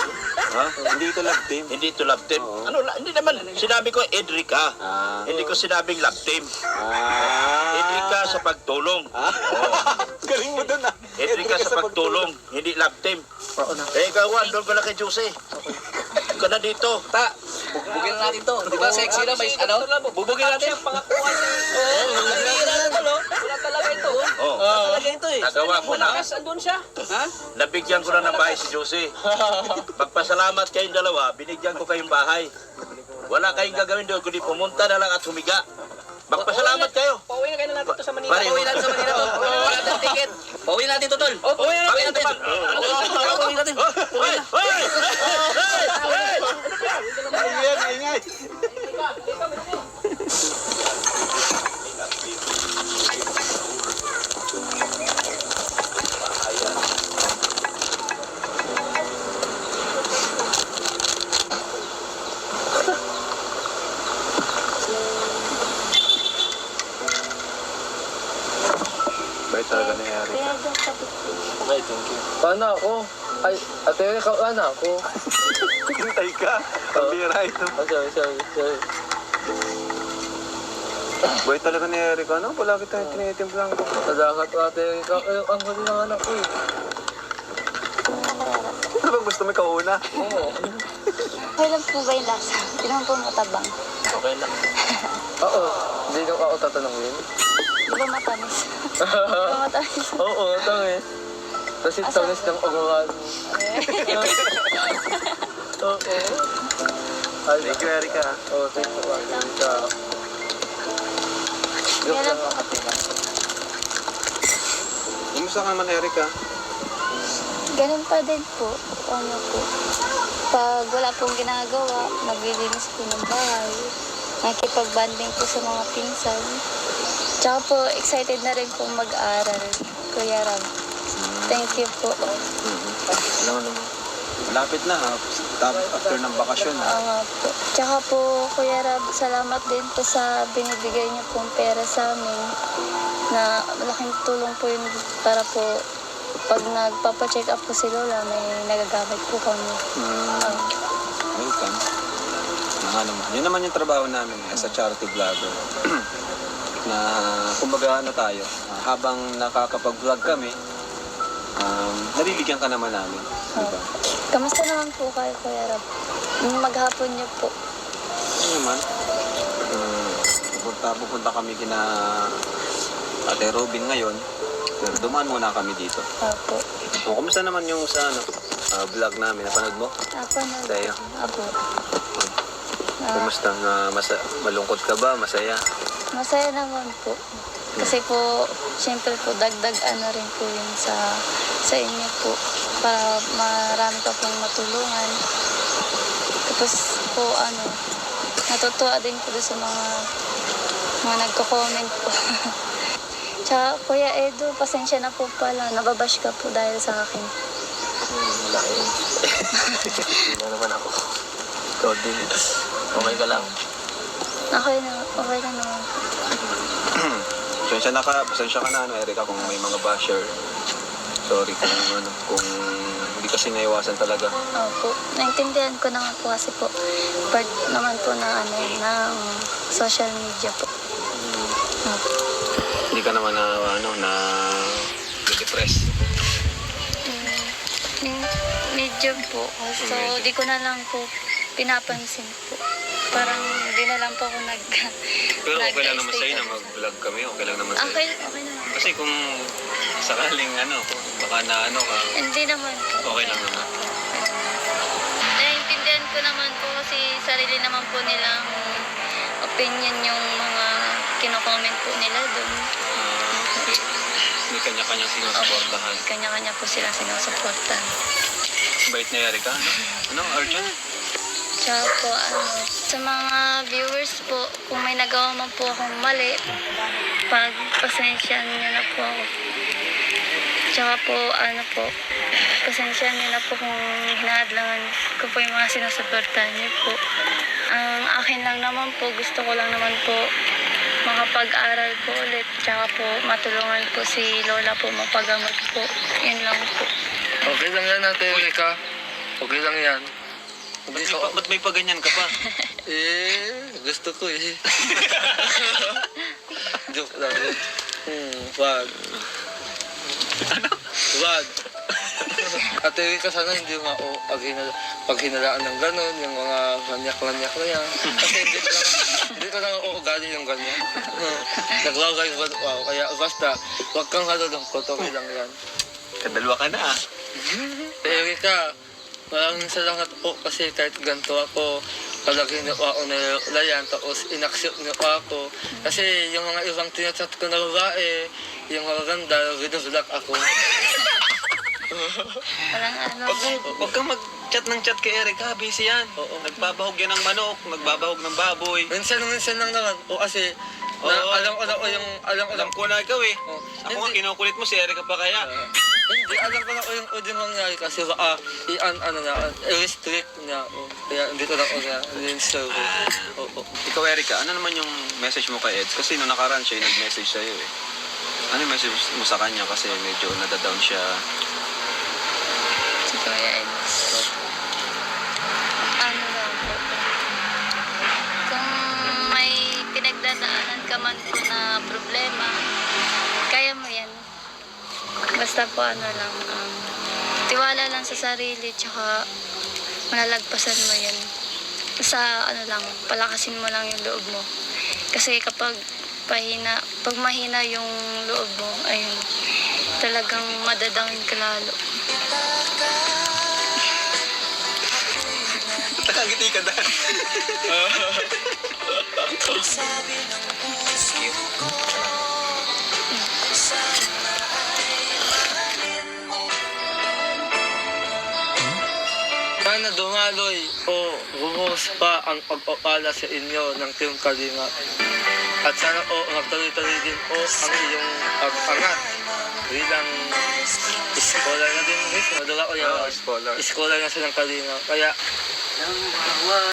Ha? Hindi ito love team. Hindi to love team. Oo. Hindi naman. Sinabi ko, Edrica. Ah. Hindi ko sinabing love team. Ah. Edrica sa pagtulong. Ah. Galing mo dun ah. Edrica sa pagtulong. Hindi love team. Oo na. Ikaw, Juan, doon ka na kay Jose. Ka na dito. Ta, bubugin na natin to. Di ba sexy na may ano? Bubugin natin. Pangakuan. Oo. Nabihira na to, no? Wala talaga ito. Oh. Wala talaga ito eh. Nagawa ko na. Malakas, andun siya. Ha? Nabigyan ko na ng bahay si Jose. Magpasalamat kayong dalawa, binigyan ko kayong bahay. Wala kayong gagawin doon, kundi pumunta na lang at humiga. Magpasalamat kayo. Pauwi na kayo na natin to sa Manila. Pare, Pauwi natin sa Manila to. Wala tayong ticket. Pauwi natin to, tol. Pauwi natin. Pauwi natin. Pauwi natin. Hoy! Hoy! Hoy! Ingay, ingay. Bait talaga ni Eric. Kaya dyan kapit ko. Okay, thank you. Paano ako? Ay, ate, ikaw, ano ako? Hintay ka. Pambira ito. Oh, sorry. Bait talaga ni Eric. Ano? Palagi tayo tinitimplang ko. Salamat ate, ikaw, ang huli ng anak ko eh. Ano bang gusto mo kauna? Oo. Okay lang po ba yung lasa? Hindi naman po matabang. Okay lang. Oo, hindi ko ako tatanungin. Di ba matamis? Di ba matamis? Oo, tangis. Tapos yung tangis ng ugawan. Oo. Ay, Thank you, Eric. Oo, thank you, Erika. Kaya lang po kapit. Kumusta ka naman, Eric? Ganun pa din po. Ano po. Pag wala pong ginagawa, naglilinis po ng bahay. Nakikipag-banding po sa mga pinsan. Tsaka po, excited na rin po mag-aral. Kuya Ram. Thank you po. Alam mo naman. Malapit na, after ng bakasyon. Oo nga po. Tsaka po, Kuya Rab, salamat din po sa binibigay niyo pong pera sa amin. Na malaking tulong po yun para po pag nagpapacheck up po si Lola, may nagagamit po kami. Welcome. ano man. Yun naman yung trabaho namin as a charity vlogger. Na kumbaga ano tayo, habang nakakapag-vlog kami, nabibigyan ka naman namin. Diba? Kamusta naman po kayo, Kuya Rob? Maghapon niyo po. Ano naman, pupunta kami kina Ate Robin ngayon. Pero dumaan muna kami dito. Apo. O, kumusta naman yung sa vlog namin? Napanood mo? Apo na. Sa'yo? Apo. Kumusta? Malungkot ka ba? Masaya? Masaya naman po. Kasi po, syempre po, dagdag ano rin po yun sa inyo po. Para marami ka pong matulungan. Tapos po, natutuwa din po doon sa mga nagko-comment po. Tsaka, Kuya Edo, pasensya na po pala. Nababash ka po dahil sa akin. Malaki. Hindi na naman ako. Ikaw din. Okay ka lang. Okay na naman. Pasensya ka na, Erika, kung may mga basher. Sorry kung hindi kasi naiwasan talaga. Opo. Naintindihan ko naman po kasi po. Part naman po ng social media po. Opo. Hindi ka naman na depress. Medyo po. So, di ko na lang po pinapansin po. Parang di na lang po ako Pero okay lang naman sa'yo na mag-vlog kami. Okay lang naman sa'yo. Okay naman. Kasi kung sakaling baka na ka, Hindi naman po. okay lang naman. Naiintindihan ko naman po kasi sarili naman po nilang opinion yung mga kino-comment po nila doon. May kanya-kanyang sinusuportahan. Kanya-kanya po sila sinusuportan. Bait na Erika, Arjun? Tsaka po, sa mga viewers po, kung may nagawa man po akong mali, pagpasensyahan niyo na po ako. Tsaka po, pasensyahan niyo na po kung hinahadlangan ko po yung mga sinusuportahan niyo po. Ang akin lang naman po, gusto ko lang naman po makapag-aral po ulit. Tsaka po, matulungan po si Lola po mapagamot po. Yun lang po. Okay lang yan, Ate Erika. Okay lang yan. Hindi ko, Ba't may paganyan ka pa? gusto ko eh. Joke lang yun. Wag. Wag. Ate Erika, sana hindi mo pag hinalaan ng gano'n, yung mga lanyak-lanyak na yan. Kasi hindi ko lang uugali yung ganyan. Naglagay ko, wow. Kaya basta, wag kang halulungkot, okay lang yan. Kadalwa ka na. Ate Erika, maraming salamat po kasi kahit ganito ako, palagi niyo ako nilalayan, tapos inaksyon niyo ako. Kasi yung mga ibang tinachat ko na babae, yung maganda, ginulak ako. Walang Huwag kang mag-chat ng chat kay Erika, busy yan. Oo. Nagbabahog yan ng manok, nagbabahog ng baboy. Minsan lang naman. O kasi, alam Alam ko na ikaw eh. Oh, Ako nga hindi. kinukulit mo si Erika pa kaya. Hindi, alam ko na yung uding mangyari kasi baka i-restrict niya. Kaya hindi ko na i-install ko. Oo. Ikaw Erika, ano naman yung message mo kay Eds? Kasi nung nakaraan siya yung nag-message sa'yo eh. Ano yung message mo sa kanya kasi medyo nadadown siya. Si Kuya Eds. Ano lang po. Kung may pinagdadaanan ka man po na problema, kaya mo yan. Basta po tiwala lang sa sarili, tsaka malalagpasan mo yan. Sa palakasin mo lang yung loob mo. Kasi kapag mahina yung loob mo, ayun, talagang madadown ka lalo. Nakangiti ka dahil. Sana dumaloy o bumuhos pa ang pagpapala sa inyo ng Team Kalinga. At sana magtuloy-tuloy din ang iyong pag-angat bilang scholar na din. Scholar Scholar. Scholar na silang Kalinga. Kaya